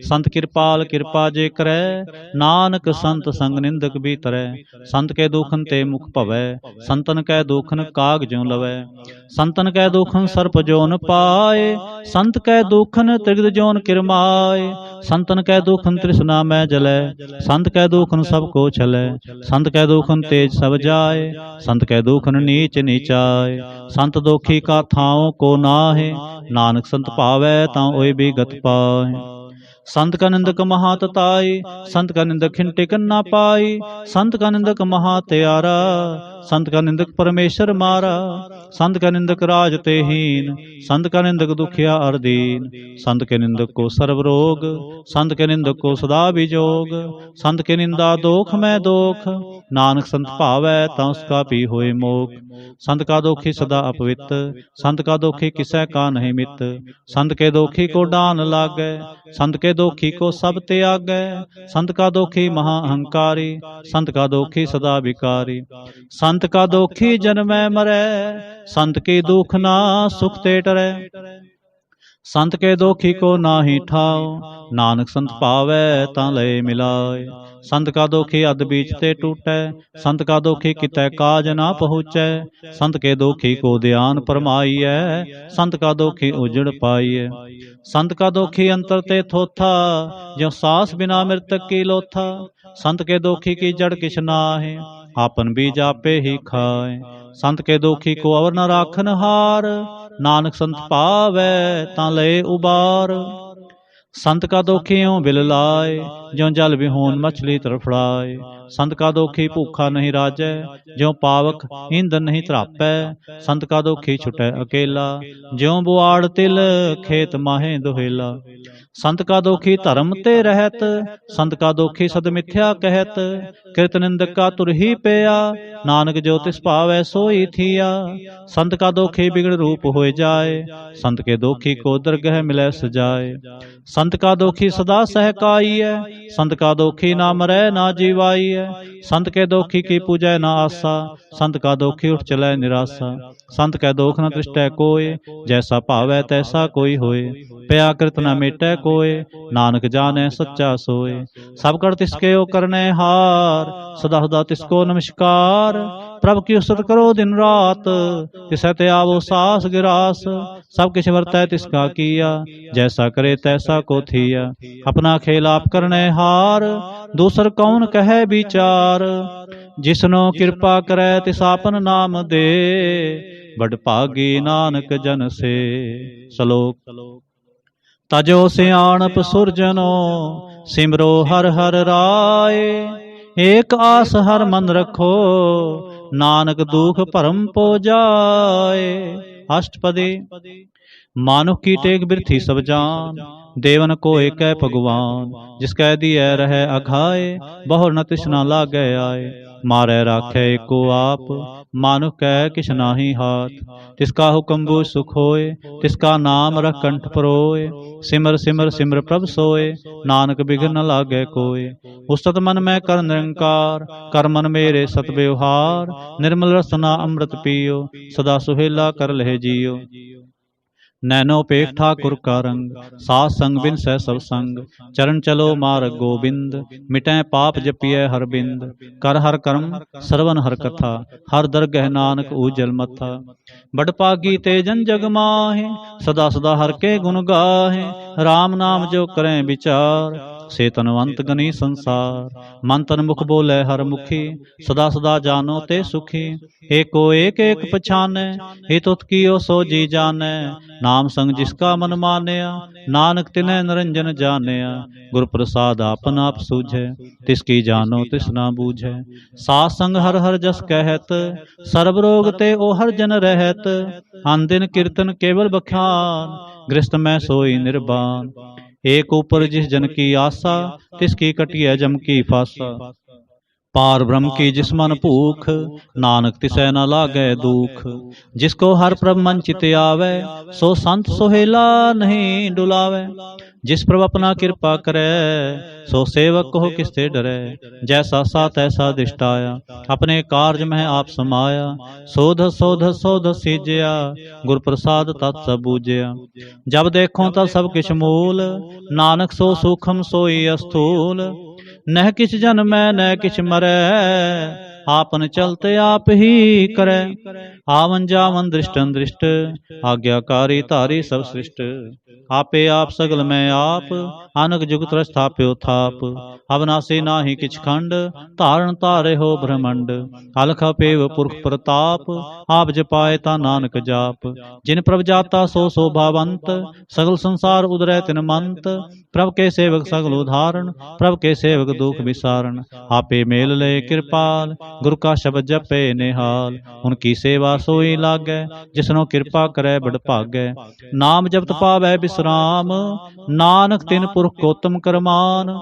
Speaker 1: संत कृपाल कृपा जे करै, नानक संत संग निंदक भी तरै। संत के दुखन ते मुख भवै, संतन कै दुखन काग ज्यों लवै। संतन कै दुखन सर्प जोन पाए, संत कै दुखन त्रिगद जोन किरमाए। संतन कै दुखन तृष्णा में जलै, संत कै दुखन सबको छलै। संत कै दुखन तेज सब जाए, संत कै दुखन नीच नीचाए। संत दोखी का थाओ को नाहे, नानक संत पावै तां ओय भी गत पाए। संत का निंदक महातताई, संत का निंदक खिंटिक न पाई। संत का निंदक महात्यारा, संत का निंदक परमेश्वर मारा। संत का निंदक राज ते हीन, संत का निंदक दुखिया और दीन। संत के निंदक को सर्व रोग, संत के निंदक को सदा विजोग। संत के निंदा दोख में दोख, नानक संत भावै तां उसका भी होए मोख। संत का दोखी सदा अपवित, संत का दोखी किसै का नहीं मित। संत के दोखी को डान लागै, संत के दोखी को सब त्यागै। संत का दोखी महा अहंकारी, संत का दोखी सदा विकारी। संत का दोखी जन्मै मरै, संत की दुख ना सुख ते टरै। संत के दोखी को नाहि ठाओ, नानक संत पावै तां लय मिलाए। संत का दोखी अध बीच ते टूटै, संत का दोखी कितै काज ना पहुँचै। संत के दोखी को ध्यान फरमाइयै, संत का दोखी उजड़ पाइयै। संत का दोखी अंतर ते थोथा, ज्यों सास बिना मृतक की लोथा। संत के दोखी की जड़ किछ नाहि, आपन बीज आपे ही खाए। संत के दोखी को अवर न राखन हार, नानक संत पावै तां लय उबार। संत का दोखी यूं बिल लाए, ज्यों जल विहोन मछली तड़फड़ाए। संत का दोखी भूखा नहीं राजै, ज्यों पावक ईंधन नहीं त्रापै। संत का दोखी छुटै अकेला, ज्यों बुआड़ तिल खेत माहे दुहेला। संत का दोखी धर्म ते रहत, संत का दोखी सद मिथ्या कहत। कृत निंदक का तुर ही पेया, नानक जो तिस पावै सोई थिया। संत का दोखी बिगड़ रूप होए जाए, संत के दोखी को दरगह मिलै सजाए। संत का दोखी सदा सहकाई है, संत का दोखी ना मरै ना जीवाई है। संत के दोखी की पूजै ना आसा, संत का दोखी उठ चलै निराशा। संत कै दोख न दृष्टै कोय, जैसा भावै तैसा कोई होए। पया कृत न मेटै कोय, नानक जानै सच्चा सोए। सब कर तिसके ओ करने हार, सदा सदा तिसको नमस्कार। प्रभ की उसत करो दिन रात, तिसै ते आवो सास गिरास। सब किछ वर्तै तिसका किया, जैसा करे तैसा को थिया। अपना खेल आप करने हार, दूसर कौन कहे विचार। जिसनो कृपा करे तिस आपन नाम दे, बड़ भागी नानक जन से। श्लोक। तजो सियाणप सुरजनो, सिमरो हर हर राय। एक आस हर मन रखो, नानक दुख भरम पो जाए। अष्टपदी। मानुख की टेक बिरथी सब जान, देवन को एक भगवान। जिसकै दिए रहे अघाए, बहुर न तिसना लागे आए। मारै राखे एको आप, मानुख कै किछ नाहि हाथ। तिसका हुक्म बूझ सुख होए, तिसका नाम रख कंठ परोए। सिमर सिमर सिमर प्रभ सोए, नानक बिघ्न न लागे कोय। उस्तत मन में कर निरंकार, कर मन मेरे सत व्यवहार। निर्मल रसना अमृत पियो, सदा सुहेला कर लहे जियो। नैनो पेख ठाकुर का रंग, सास संग बिन सह सब संग। चरण चलो मार्ग गोबिंद, मिटै पाप जपिय हर बिंद। कर हर कर्म श्रवण हर कथा, हर दरगह नानक उजल मथा। बड़ पागी ते जन जग माहे, सदा सदा हर के गुण गाहे। राम नाम जो करें विचार, से तनवंत गनी संसार। मन तन मुख बोले हर मुखी, सदा सदा जानो ते सुखी। एको एक एक पछानै, हे तुत कियो सो जी जानै। नाम संग जिसका मन मानया, नानक तिनै निरंजन जानिया। गुर प्रसाद आपन आप सूझै, तिसकी जानो तिस ना बूझै। सास संग हर हर जस कहत, सर्ब रोग ते ओ हर जन रहत। अन दिन कीर्तन केवल बखान, गृहस्थ में सोई निर्बान। एक ऊपर जिस जन की आशा, तिसकी कटिय जम की फासा। पार ब्रह्म की जिस मन भूख, नानक तिसै न लागे दुख। जिसको हर प्रभ मन चित आवे, सो संत सोहेला नहीं डुलावे। जिस प्रभ अपना कृपा करे, सो सेवक को किससे डरे। जैसा सा तैसा दिष्टाया, अपने कार्य में आप समाया। सोध सोध सोध सीजया, गुर प्रसाद तत् सब बूझया। जब देखो तब सब किछ मूल, नानक सो सूखम सोई अस्थूल। नह किछ जन्म न किछ मरै, आपन चलते आप ही करे। आवन जावन दृष्टन दृष्ट, आज्ञाकारी तारी सब सृष्ट। आपे आप सगल में आप, अनक जुगत स्थाप्यो थाप। अविनाशी नाहि किछ खंड, धारण तारे हो ब्रह्मंड। अलख अपेव पुरख प्रताप, आप जपाए ता नानक जाप। जिन प्रभ जाता सो शोभावंत, सगल संसार उदरै तिन मंत। प्रभ के सेवक सगल उदाहरण, प्रभ के सेवक दुख विसारण। आपे मेल ले कृपाल, गुरु का शब्द जपे निहाल। उनकी सेवा सोई लागै, जिसनो कृपा करे बड़ भागै। नाम जपत पावै विश्राम, नानक तिन पुरख को उत्तम करमान।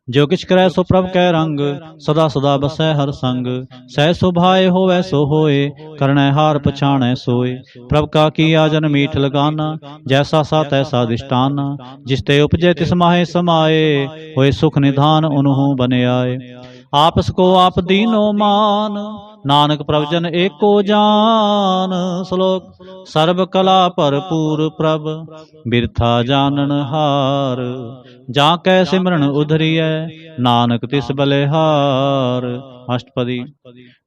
Speaker 1: जो किछ करै सो प्रभ कै रंग, सदा सदा बसै हर संग। सह सुभाए होवै सो होए, करनै हार पछाणै सोए। प्रभ का किया जन मीठ लगाना, जैसा सा तैसा दिष्टाना। जिसते उपजे तिस माहे समाए, होए सुख निधान उन्हु बन आए। आपस को आप दीनो मान, नानक प्रभ जन एको जान। श्लोक सर्व कला भरपूर प्रभ बिरथा जानन हार। जाकै सिमरन उधरिय नानक तिस बलिहार। अष्टपदी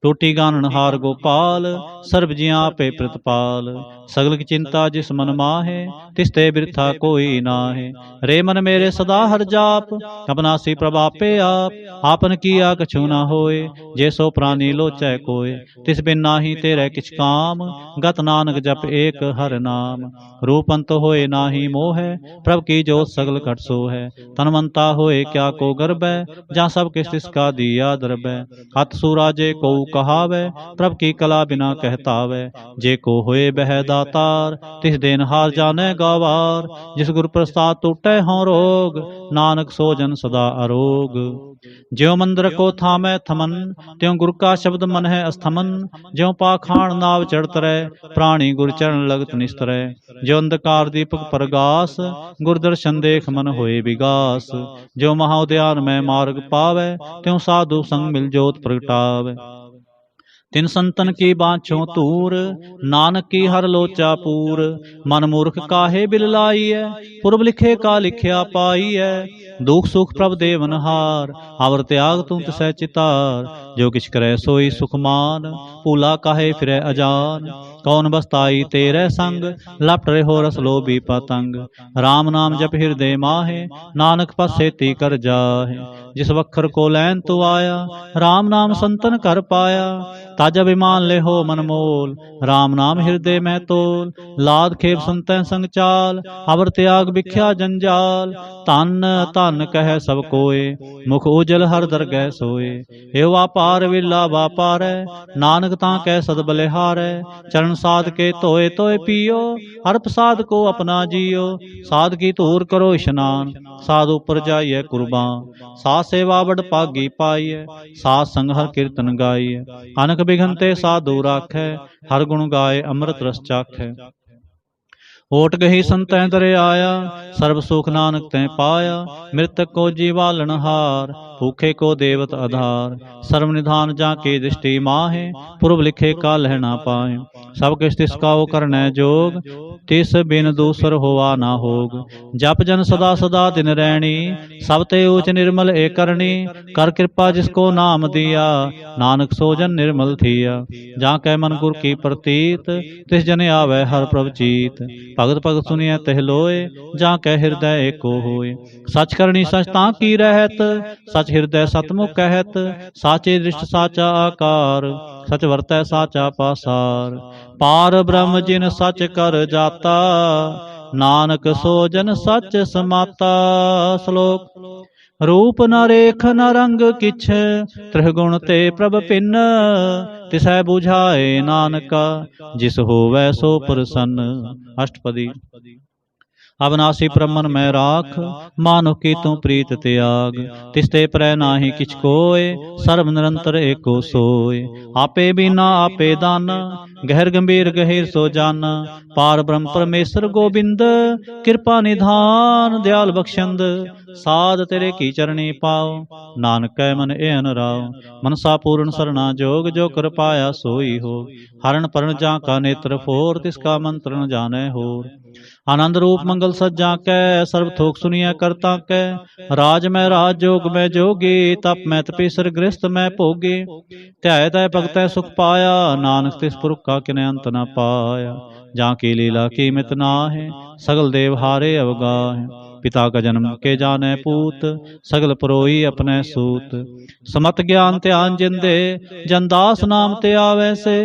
Speaker 1: टोटी गानन हार गोपाल सर्व जियां पे प्रतिपाल। सगल की चिंता जिस मन माहे तिस ते बिरथा कोई नाहे। रे मन मेरे सदा हर जाप अपनासी प्रभापे आप। आपन किया कछु न होए जे सो प्राणी लोचै कोय। तिस बिन नाहि तेरे किछ काम गत नानक जप एक हर नाम। रूप अंत होए नाहि मोह प्रभ की जोत सगल घट सो है। तनवंता होए क्या को गर्भ जहाँ सब किस तिसका दिया दरब। हत सूराजे को कहावै प्रभ की कला बिना कहतावै। जे को होए बह दातार तिस देन हार जाने गवार। जिस गुर प्रसाद टूटै हों रोग नानक सो जन सदा अरोग। ज्यों मंदिर को थामै थमन त्यों गुर का शब्द मन है अस्थमन। ज्यों पाखाण नाव चढ़त रहे प्राणी गुर चरण लगत निस्तरै। ज्यों अंधकार दीपक परगास गुर दर्शन देख मन होए विगास। ज्यों महाउद्यान में मार्ग पावै त्यों साधु संग मिल जोत प्रगटावै। तिन संतन की बाँछों तूर नानक की हर लोचा पूर। मन मूर्ख काहे बिल लाई है पुरब लिखे का लिखया पाई है। दुख सुख प्रभ देवन हार आवर त्याग तू तिसै चितार। जो किछ करे सोई सुखमान भूला काहे फिरै अजान। कौन बसताई तेरे संग लपट रहो रस लोभी पतंग। राम नाम जप हृदय माहे नानक पासे ती कर जाहे। जिस वखर को लैन तू आया राम नाम संतन कर पाया। ताजा अभिमान ले हो मन मोल राम नाम हृदय में तोल। लाद खेप सुनते संग चाल अवर त्याग बिख्या जंजाल। तन तन कह सब कोय मुख उजल हर दरगह सोए। एव व्यापार विरला व्यापार नानक ता कह सद बलिहार। चरण साध के तोए तोए पियो हर प्रसाद को अपना जियो। साध की धूर करो स्नान साध ऊपर जाइए कुर्बान। साध सेवा बड़ पागी पाइय साध संग हर कीर्तन गाइय। अनक बिघनते साधु राखै हर गुण गाए अमृत रस चाखै। ओट गही संतै दर आया सर्व सुख नानक तै पाया। मृतक को जीवालन हार भूखे को देवत आधार। सर्व निधान जाके दृष्टि माहे पूर्व लिखे का लहना पाए। सब किस तिसका वो करने जोग तिस बिन दूसर होवा ना होग। जप जन सदा सदा दिन रैणी सब ते ऊच निर्मल ए करणी। कर कृपा जिसको नाम दिया नानक सो जन निर्मल थिया। जाकै मन गुर की प्रतीत तिस जन आवे हर प्रभ चीत। भगत भगत सुनिए तह लोए जाकै हृदय एको होए। सच करनी सच तां की रहत सच हृदय सतमुख कहत। साचे दृष्ट साचा आकार सच वरतै साचा पासार। पार ब्रह्म जिन सच कर जाता नानक सो जन सच समाता। श्लोक रूप न रेख न रंग किछ त्रिगुण ते प्रभ पिन। तिसै बुझाए नानका जिस होवै सो प्रसन्न। अष्टपदी अविनाशी ब्रह्मन में राख मानो की तू प्रीत त्याग। तिसते प्रै नाही किछ कोय सर्व निरंतर एको सोय। आपे बिना आपे दाना गहर गंभीर गहीर सो जाना। पार ब्रह्म परमेश्वर गोबिंद कृपा निधान दयाल बख्शंद। साध तेरे की चरणी पाओ नानक कै मन एहन राव। मनसा पूर्ण सरना जोग जो कर पाया सोई हो। हरण परण जा का नेत्र फोर तिसका मंत्र न जाने होर। आनंद रूप मंगल सज्जा कै सर्व थोक सुनिया करता कै। राज में राज जोग में जोगी तप में तपीसर गृहस्थ में भोगी। ध्याय तय भगत सुख पाया नानक तिस पुरख का किने अंत न पाया। जहाँ की लीला कीमत नाहि सगल देव हारे अवगाह। पिता का जन्म के जाने पूत सगल परोई अपने सूत। समत ज्ञान त्यान जिंदे जनदास नाम ते आवे से।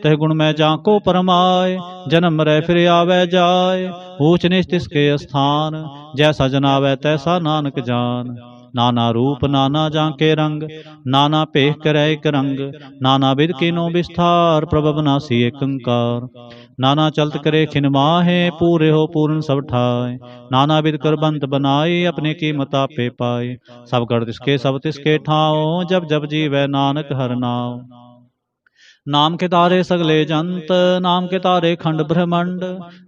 Speaker 1: तह गुण में जाको परमाय जन्म रह फिर आवे जाय। ऊंच नीच तिसके स्थान जैसा जनावे तैसा नानक जान। नाना रूप नाना जाके रंग नाना पेख करे एक रंग। नाना विध कीनो विस्तार प्रभ अविनाशी एक अंकार। नाना चलत करे खिन माहे पूरे हो पूर्ण सब ठाय। नाना विध कर बंद बनाई अपने कीमत आपे पाए। सब कर तिसके सब तिसके ठाओ जब जब जीवै नानक हर नाम। नाम के तारे सगले जंत नाम के तारे खंड ब्रह्मंड।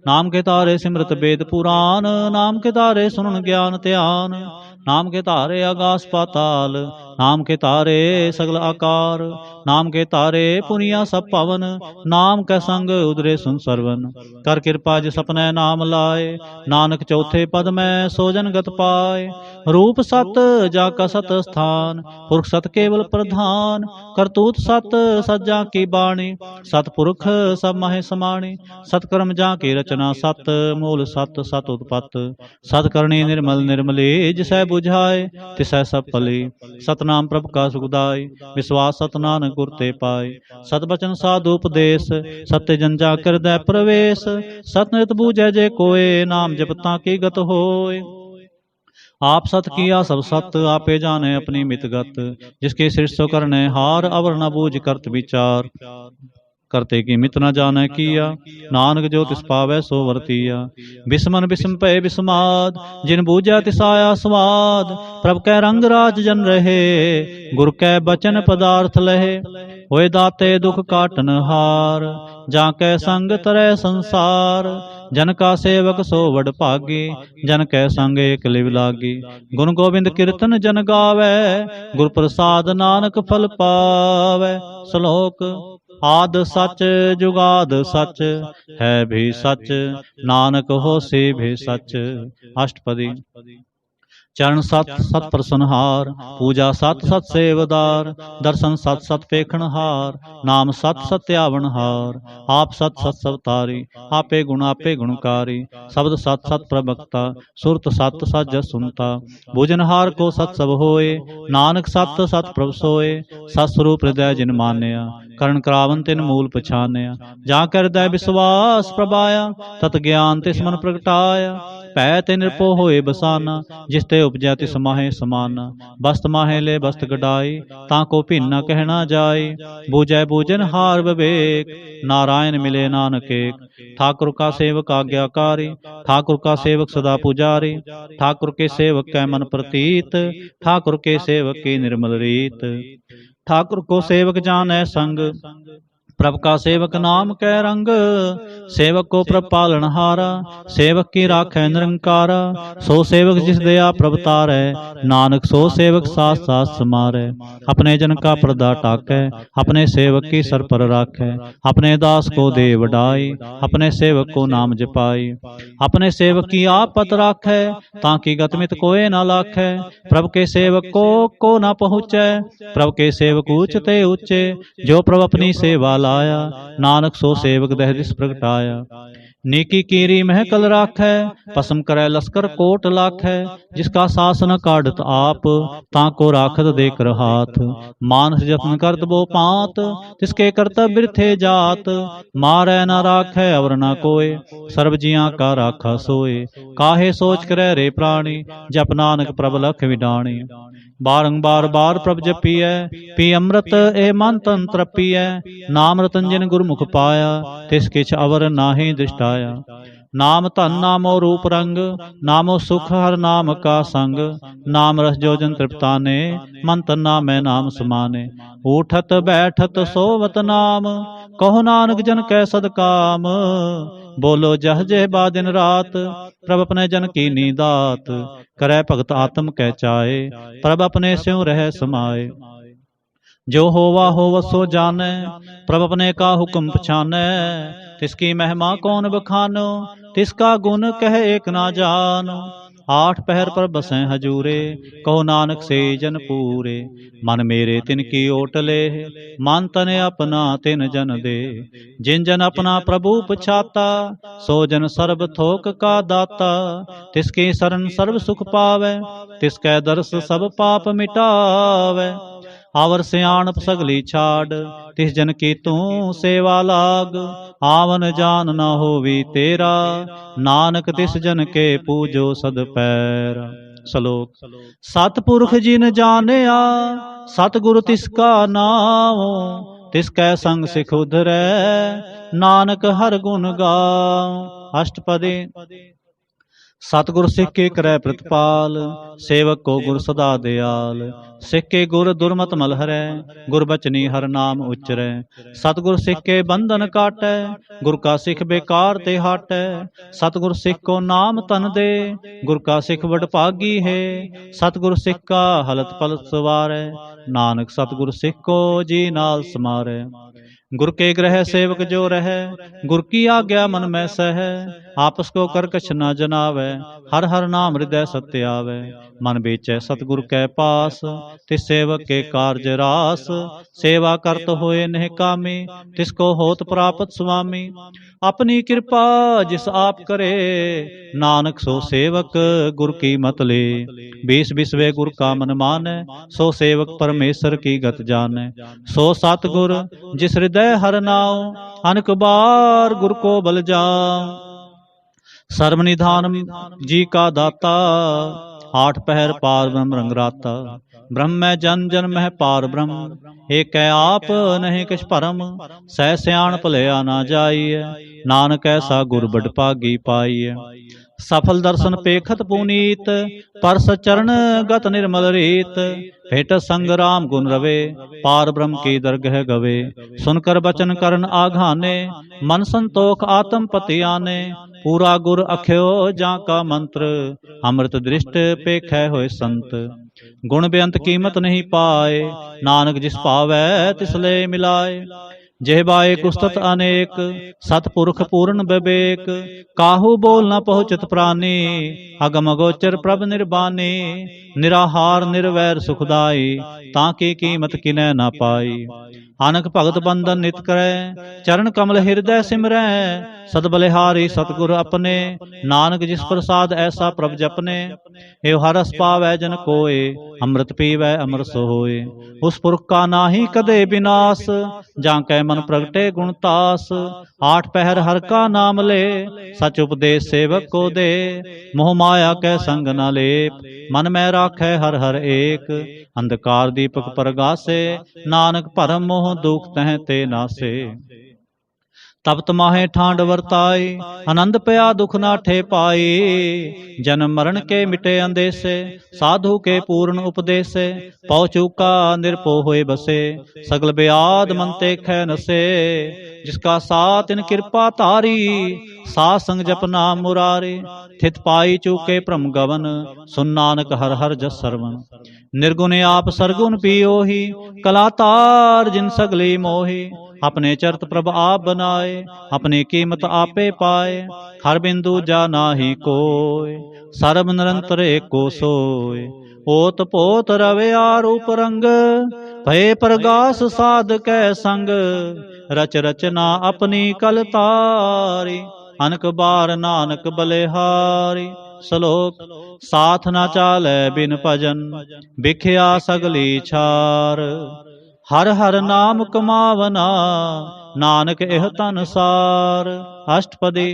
Speaker 1: नाम के तारे सिमरत वेद पुराण नाम के तारे सुनन ज्ञान ध्यान। नाम के तारे आकाश पाताल, नाम के तारे सगल आकार, नाम के तारे पुनिया सब पावन, नाम कै संग उदरे सुन सरवन। कर कृपा जिस अपने नाम लाए, नानक चौथे पद में सोजन गत पाए। रूप सत जाका सत स्थान, पुरख सत केवल प्रधान, करतूत सत सज्जा की बाणी, सतपुरख सब माहे समाणी। सतकर्म जा की रचना सत, मूल सत सत उत्पत, सतकर्णी निर्मल निर्मली, जिसै बुझाए तिसै सब फली। सतनाम प्रभु का सुखदाई, विश्वास सतनानक गुर ते पाए। सतबचन साधु उपदेश, सत्य जन जा हृदय प्रवेश। सतनित बूझै जे कोय, नाम जपता की गत होय। आप सत किया सब सत, आपे जाने अपनी मितगत। जिसके सृष्टि करने हार, अवर न बूझ करत विचार। करते की मित न जाने किया, नानक जो तिस पावै सो वर्तिया। बिस्मन बिस्म पे बिस्माद, जिन बूझा तिसाया स्वाद। प्रभ कै रंग राज जन रहे, गुर कै बचन पदार्थ लहे। होए दाते दुख काटन हार, जाकै संग तरह संसार। जन का सेवक सो वड भागी, जन कै संग एक लिव लागी। गुण गोविंद कीर्तन जन गावै, गुर प्रसाद नानक फल पावै। श्लोक आद सच जुगाद सच, है भी सच नानक होसी भी सच। अष्टपदी। चरण सत सत प्रसन्नहार, पूजा सत सत सेवदार। दर्शन सत सत पेखण हार, नाम सत सत्यावन हार। आप सत सत अवतारी, आपे गुणकारी। शब्द सत सत प्रवक्ता, सुरत सत सत जस सुनता। भोजनहार को सत सब होए, नानक सत सत प्रभ सोए। सत स्वरूप हृदय जिन मान्या, करण करावन तिन मूल पछानया। जाकर हृदय विश्वास प्रभाया, तत ज्ञान तिस मन प्रगटाया। पै ते निरपो होए बसाना, जिसते उपजै तिस माहे समाना। बस्त माहे ले बस्त गडाई, ताको भिन्न न कहना जाय। बूझै बूझन हार विवेक, नारायण मिले नानक एक। ठाकुर का सेवक आज्ञाकारी, ठाकुर का सेवक सदा पुजारी। ठाकुर के सेवक कै मन प्रतीत, ठाकुर के सेवक की निर्मल रीत। ठाकुर को सेवक जानै संग, प्रभ का सेवक नाम कै रंग। सेवक को प्रभ पालन हारा, सेवक की राखै निरंकारा। सो सेवक जिस दया प्रभ तारै, नानक सो सेवक साथ साथ समारै। अपने जन का प्रदा टाकै, अपने सेवक की सर पर राखै। अपने दास को दे वडाई, अपने सेवक को नाम जपाई। अपने सेवक की आप पत राखै, ताकि गतमित कोय न लाखै। प्रभ के सेवक को न पहुँचै, प्रभ के सेवक ऊंच ते ऊंचे। जो प्रभ अपनी सेवा लाया, नानक सो सेवक दह दिस प्रगटाया। नेकी कीरी महकल राखै, पसम करे लश्कर कोट लाखै। जिसका शासन काढ़त आप, ताको राखत देकर हाथ। मानस जतन करत बो पात, तिसके कर्तव्य बिरथे जात। मारै न राखै अवर न कोय, सर्व जियां का राखा सोए। काहे सोच करे रे प्राणी, जप नानक प्रभ लख विडाणी। बारंबार बार प्रभ जपिए, पी अमृत ए मन तन तृपिए। नाम रतन जिन गुरमुख पाया, तिस किछ अवर नाहि दृष्टाया। नाम धन नामो रूप रंग, नामो सुख हर नाम का संग। नाम रस जोजन तृप्ताने, मन तन नामै नाम समाने। उठत बैठत सोवत नाम, कहो नानक जन कै सदकाम। बोलो जह जेह बा दिन रात, प्रभ अपने जन की नीदात। करै भगत आत्म कै चाए, प्रभ अपने स्यों रह समाए। जो होवा होव सो जानै, प्रभ अपने का हुक्म पछानै। तिसकी महिमा कौन बखानो, तिसका गुण कह एक ना जानो। आठ पहर पर बसें हजूरे, कहो नानक से जन पूरे। मन मेरे तिनकी ओट ले, मन तने अपना तिन जन दे। जिन जन अपना प्रभु पछाता, सो जन सर्ब थोक का दाता। तिसकी शरण सर्व सुख पावै, तिसकै दर्श सब पाप मिटावै। आवर सियाणप सगली छाड़, तिस जन की तू सेवा लाग। आवन जान न होवी तेरा, नानक तिस जन के पूजो सद पैरा। श्लोक सतपुरख जिन जानिया, सतगुरु तिसका नाम। तिसकै संग सिख उधरै, नानक हर गुण गाओ। अष्टपदी। सतगुर सिख के करै प्रतिपाल, सेवक को गुर सदा दयाल। सिख के गुर दुर्मत मल हरै, गुर बचनी हर नाम उच्चरै। सतगुर सिख के बंधन काटै, गुर का सिख बेकार ते हाटै। सतगुर सिख को नाम तन दे, गुर का सिख बड़ भागी है। सतगुर सिख का हलत पलत सवारै, नानक सतगुर सिख को जी नाल समारै। गुर के ग्रह सेवक जो रहे, गुर की आज्ञा मन में सह। आपस को कर कछ न जनावै, हर हर नाम हृदय सत्य आवे। मन बेचै सतगुर कै पास, तिस सेवक के कार्य रास। सेवा करत होए नह कामी, तिसको होत प्राप्त स्वामी। अपनी कृपा जिस आप करे, नानक सो सेवक गुर की मत ले। बीस बिसवे गुर का मन मानै, सो सेवक परमेश्वर की गत जानै। सो सतगुर जिस हृदय हर नाव, अनक बार गुर को बल जाऊं। सर्व निधान जी का दाता, आठ पहर पार ब्रह्म रंगराता। ब्रह्म में जन जन मह पार ब्रह्म, एक आप नहीं किछ परम। सह सियाण भलिया ना जाइए, नानक ऐसा गुर बड़ भागी पाइए। सफल दर्शन पेखत पुनीत, परस चरण गत निर्मल रीत। भेट संग राम गुण रवे, पार ब्रह्म की दरगह गवे। सुनकर बचन करन आघाने, मन संतोख आत्म पति आने। पूरा गुर अख्यो जाका मंत्र, अमृत दृष्ट पेखै होए संत। गुण बेअंत कीमत नहीं पाए, नानक जिस पावै तिसले मिलाए। जेहबाए कुस्तत अनेक, सतपुरख पूर्ण विवेक। काहू बोल न पहुँचत प्राणी, अगम अगोचर प्रभ निर्बानी। निराहार निर्वैर सुखदाई, ताकी कीमत किनै न पाई। आनक भगत बंदन नित करै, चरण कमल हृदय सिमरै। सद बलिहारी सतगुर अपने, नानक जिस प्रसाद ऐसा प्रभ जपने। एव हर रस पावै जन कोय, अमृत पीवै अमर सो होय। उस पुरख का नाहि कदे विनाश, जाकै मन प्रगटे गुणतास। आठ पहर हर का नाम ले, सच उपदेश सेवक को दे। मोह माया कै संग न लेप, मन में राखै हर हर एक। अंधकार दीपक परगासे, नानक भरम मोह दुख तह ते नासे। तब तमाहे ठांड वर्ताई, आनंद पया दुख नाठे पाई। जन्म मरण के मिटे अंदेसे, साधु के पूर्ण उपदेसे। पौ चूका निरपो होए बसे, सगल ब्याद मन ते खै नसे। जिसका साथ इन कृपा तारी, साथ संग जपना मुरारी। थित पाई चूके भ्रम गवन, सुन नानक हर हर जस सरवन। निर्गुण आप सरगुण पियोही, कला तार जिन सगली मोही। अपने चरत प्रभ आप बनाए, अपनी कीमत आपे पाए। हर बिंदु जा नाहि कोय, सर्ब निरंतर एको सोय। ओत पोत रवे आरूप रंग, भय प्रगास साध कै संग। रच रचना अपनी कल तारी, अनक बार नानक बलिहारी। श्लोक साथ न चालै बिन भजन, बिख्या सगली छार। हर हर नाम कमावना, नानक एह तन सार। अष्टपदी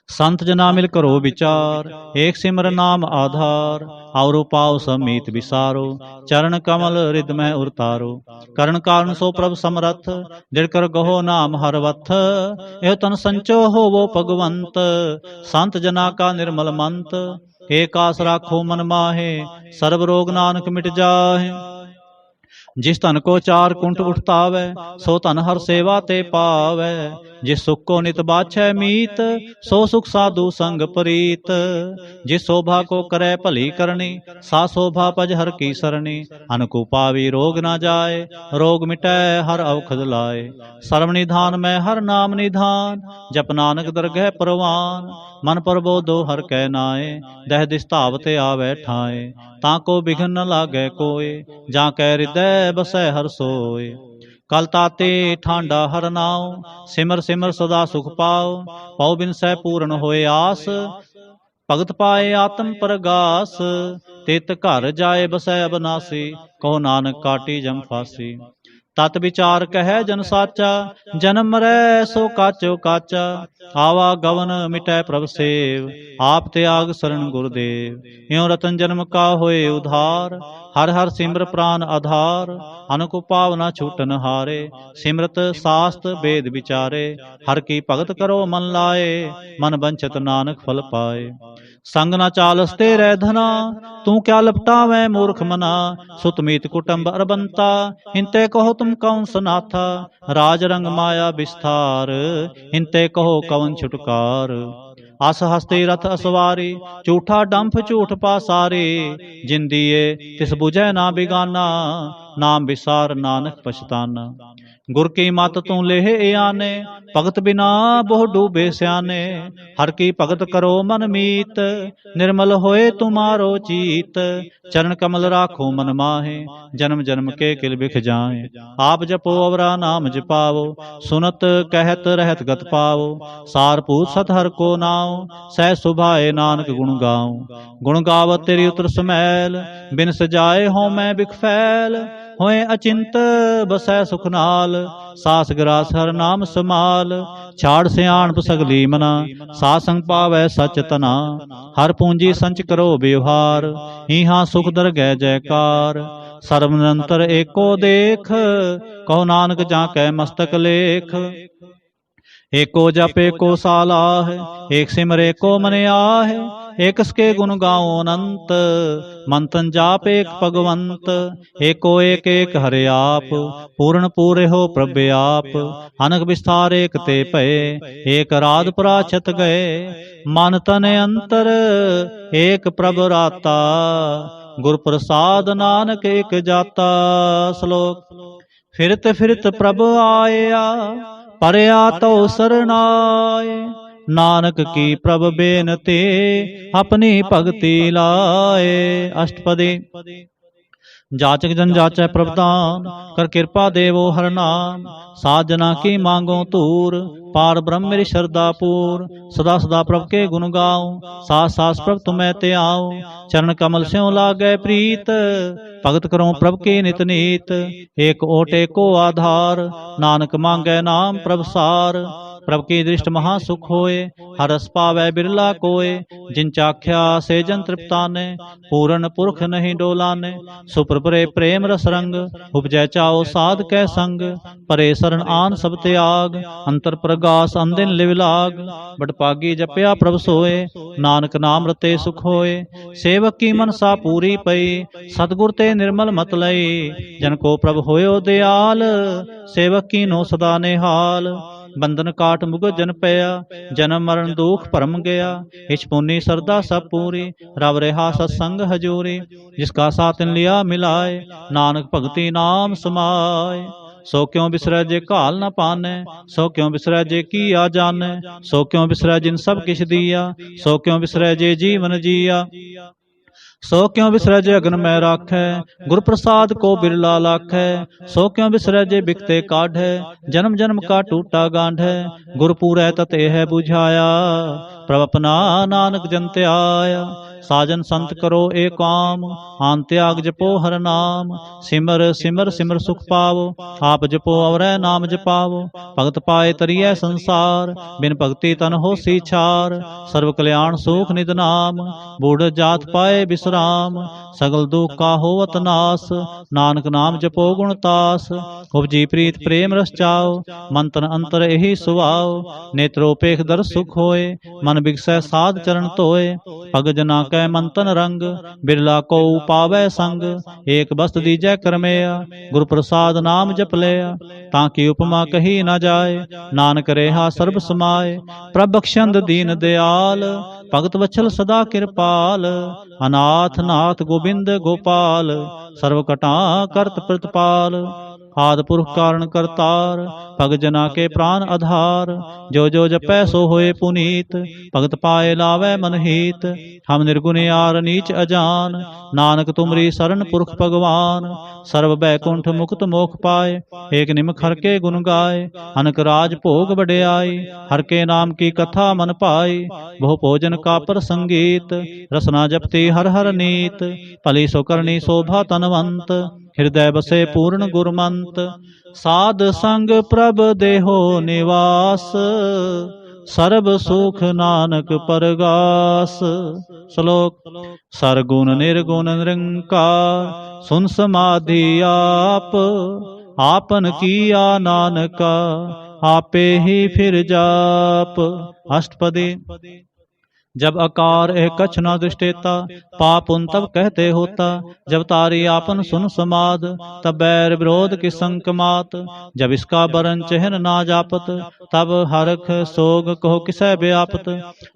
Speaker 1: संत जना मिल करो विचार, एक सिमर नाम आधार। और पाओ समीत विसारो, चरण कमल हृद में उतारो। करण कारण सो प्रभ समरथ, दृढ़ कर गहो नाम हर वथ। एह तन संचो हो वो भगवंत, संत जना का निर्मल मंत। एक आस राखो मन माहे, सर्व रोग नानक मिट जाहे। जिस तन को चार कुंठ उठतावै, सो तन हर सेवा ते पावै। जिस सुख को नित बाछै मीत, सो सुख साधु संग प्रीत। जिस शोभा को करे भली करनी, सा शोभा पज हर की सरनी। अनकु पावी रोग न जाए, रोग मिटै हर औखद लाए। सर्व निधान में हर नाम निधान, जप नानक दरगह परवान। मन प्रबोधो हर कै नाए, दह दिस धावते आवे ठाए। ताको बिघन न लागै कोय, जाकै हृदय बसै हर सोय। कल ताते ठांडा हर नाव, सिमर सिमर सदा सुख पाओ। पौ बिन सै पूर्ण होए आस, भगत पाए आत्म परगास। तित घर जाए बसै अबनासी, कहो नानक काटी जम फासी। तत विचार कह जन साचा, जन्म मरै सो काचो काचा। आवा गवन मिटै प्रभ सेव, आप त्याग शरण गुरुदेव। यों रतन जन्म का होए उधार, हर हर सिमर प्राण आधार। अनक पावना छूटन हारे, सिमरत शास्त्र वेद विचारे। हर की भगत करो मन लाए, मन बंछत नानक फल पाए। संग न चालस तेरे धना, तू क्या लपटावे मूर्ख मना। सुत मीत कुटुंब अरबंता, इनते कहो तुम कौन सनाथा। राज रंग माया विस्तार, इनते कहो कवन छुटकार। अस हस्ते रथ असवारी, झूठा डंफ झूठ पासारे। जिंदिए तिस बुझै ना बिगाना, नाम विसार नानक पछताना। गुर की मत तू लेह आने, भगत बिना बहु डूबे स्याने। हर की भगत करो मन मीत, निर्मल होए तुम्हारो चीत। चरण कमल राखो मन माहे, जन्म जन्म के किल बिख जाए। आप जपो अवरा नाम जपावो, सुनत कहत रहत गत पावो। सारपूत सत हर को नाव, सह सुभाए नानक गुण गाऊं। गुण गावत तेरी उतर समैल, बिन सजाए हों मैं बिख फैल। होए अचिंत बसै सुख नाल, सास ग्रास हर नाम समाल। छाड़ सियाणप सगली मना, सासंग पावै सच तना। हर पूंजी संच करो व्यवहार, ईहा सुख दरगह जयकार। सर्व निरंतर एको देख, कहो नानक जाकै मस्तक लेख। एको जप एको सालाह, एक सिमर एको मन आहे। एक सके गुण गाओ अनंत, मंतन जाप एक भगवंत। एको एक एक हरे आप, पूर्ण पूरे हो प्रभ आप। अनक विस्तार एक ते भय, एक राध पराछत गए। मन तन अंतर एक प्रभ राता, गुर प्रसाद नानक एक जाता। श्लोक। फिरत फिरत प्रभ आया, परया तो सरनाए। नानक की प्रभ बेनते, अपनी भगति लाए। अष्टपदी। जाचक जन जाचै प्रभदान, कर कृपा देवो हर नाम। साजना की मांगो तूर, पार ब्रह्म मेरी श्रद्धा पूर। सदा सदा प्रभ के गुण गाऊं, सास सास प्रभ तुम्हें ते आऊं। चरण कमल स्यों लागै प्रीत, भगत करो प्रभ की नित नीत। एक ओट एको आधार, नानक मांगै नाम प्रभ सार। प्रभ की दृष्ट महा सुख होए, हर रस पावै बिरला कोय। जिन चाख्या से जन तृप्ताने, पूरन पुरख नहीं डोलाने। सुपर परे प्रेम रस रंग, उपजै चाओ साध कै संग। परे शरण आन सब त्याग, अंतर प्रगास अंदिन लिव लाग। बट पागी जपया प्रभ सोए, नानक नाम रते सुख होए। सेवक की मनसा पूरी पई, सतगुर ते निर्मल मत लई। जन को प्रभ होयो दयाल, सेवक की नो सदा निहाल। बंधन काट मुगत जन पया, जन्म मरण दुख भरम गया। इच पुन्नी सरदा सब पूरी, रब रेहा सत्संग हजूरी। जिसका साथ लिया मिलाए, नानक भगति नाम समाए। सो क्यों बिसरै जे घाल न पानै, सो क्यों बिसरै जे किया जानै। सो क्यों बिसरै जिन सब किछ दिया, सो क्यों बिसरै जे जीवन जिया। सो क्यों बिसरै जे अगन में राखै, गुर प्रसाद को बिरला लाखै। सो क्यों बिसरै जे बिकते काढ़ै, जन्म जन्म का टूटा गांढै। गुर पूरै तत यह बुझाया, प्रभ अपना नानक जन त्याया। साजन संत करो एक काम, आन त्याग जपो हर नाम। सिमर सिमर सिमर सुख पावो, आप जपो अवरै नाम जपावो। भगत पाए तरियै संसार, बिन भगति तन होसी छार। सर्व कल्याण सुख निध नाम, बूढ़ जात पाए विश्राम। सगल दुख का होवत नास, नानक नाम जपो गुण तास। उपजी प्रीत प्रेम रस चाओ, मन तन अंतर यही सुभाओ। नेत्रोपेख दर सुख होए, मन बिगसै साध चरण धोए। पग जना कै मन तन रंग, बिरला को पावै संग। एक बस्त दीजै करमेया, गुर प्रसाद नाम जप लिया। ताकि उपमा कही न जाए, नानक रेहा सर्ब समाए। प्रभ बख्शंद दीन दयाल, भगत वत्सल सदा कृपाल। अनाथ नाथ गोविंद गोपाल, सर्व कटा करत प्रतिपाल। आदि पुरुष कारण करतार, भग जना के प्राण आधार। जो जो जपै सो होए पुनीत, भगत पाए लावै मन हीत। हम निर्गुण यार नीच अजान, नानक तुमरी शरण पुरख भगवान। सर्व बैकुंठ मुक्त मोख पाए, एक निमख हर के गुण गाए। अनक राज भोग बड़ियाई, हर के नाम की कथा मन पाई। बहु भोजन का प्रसंगीत, रसना जपती हर हर नीत। भली सो करनी शोभा तनवंत, हृदय बसे पूर्ण गुरमंत। साध संग प्रभ देहो निवास, सर्ब सुख नानक परगास। श्लोक। सरगुण निर्गुण निरंकार, सुन समाधि आप, आपन किया नानका, आपे ही फिर जाप। अष्टपदी। जब अकार एक कछ न दृष्टेता, पाप उन तब कहते होता। जब तारी आपन सुन समाद, तब बैर विरोध की संक मात। जब इसका बरन चहन ना जापत, तब हरख सोग कहो किसै व्यापत।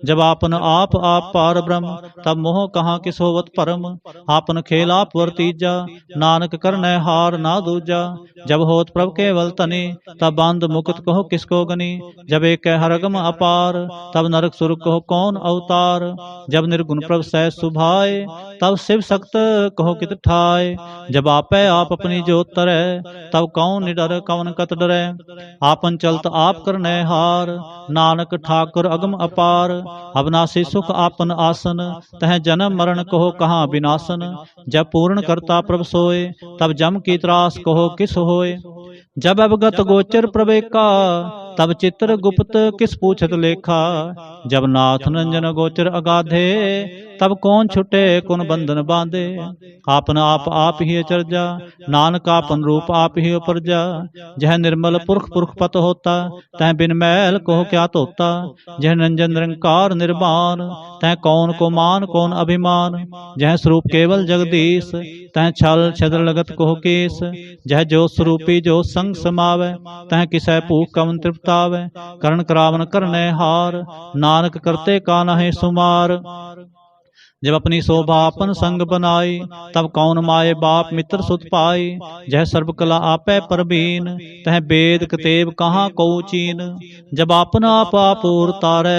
Speaker 1: जब आपन आप पार ब्रह्म, तब मोह कहाँ किस होवत परम। आपन खेल आप वर्तीजा, नानक करनै हार ना दूजा। जब होत प्रभ केवल तनि, तब बंद मुकुत कहो किसको गनि। जब एक हरगम अपार, तब नरक सुर कहो कौन अवतार। जब निर्गुण प्रभ सह सुभाए, तब शिव सक्त कहो कित ठाए। जब आपै आप अपनी जोत तरै, तब कौन निडर कवन कत डरै। आपन चलत आप करनै हार, नानक ठाकुर अगम अपार। अविनाशी सुख आपन आसन, तह जन्म मरण कहो कहाँ विनाशन। जब पूर्ण करता प्रभ सोए, तब जम की त्रास कहो किस होए। जब अवगत गोचर प्रवेका, तब चित्र गुप्त किस पूछत लेखा। जब नाथ नंजन गोचर अगाधे, तब कौन छुटे कौन बंधन बांधे। आपन आप ही अचरजा, नानक आपन रूप आप ही उपरजा। जह निर्मल पुरख पुरख पत होता, तह बिन मैल कहो क्या तोता। जह नंजन निरंकार निर्वाण, तह कौन को मान कौन अभिमान। जह स्वरूप केवल जगदीश, तह छल छद्र लगत कहो केस। जह जो स्वरूपी जो संग समावै, तह किसै भूख कवन तृप्तावै। करण करावन करनै हार, नानक करते का नहे सुमार। जब अपनी शोभा अपन संग बनाई, तब कौन माए बाप मित्र सुत पाई। जह सर्व कला आपै परबीन, तह वेद कतेब कहाँ को चीन। जब आपन आप उरतारै,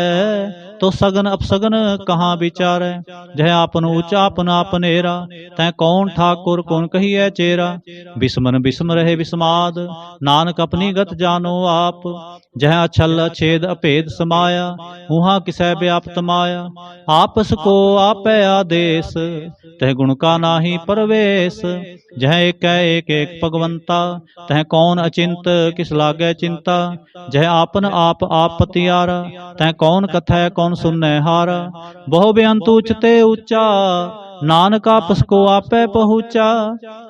Speaker 1: तो सगन अपसगन कहाँ विचारै। जह आपन ऊंचा आपन आपनेरा, तह कौन ठाकुर कौन कहिए चेरा। बिस्मन बिस्म रहे विस्माद, नानक अपनी गत जानो आप। जह अछल छेद अभेद समाया, उहाँ किसै व्याप्त माया। आपस को आपै आदेश, तह गुण का नाही परवेश। जह एक एक भगवंता, तह कौन अचिंत किस लागे चिंता। जह आपन आप पतियारा, तह कौन कथै कौन सुनै हारा। बहु बेअंत उचते ऊंचा, नानक आपस को आपै पहुँचा।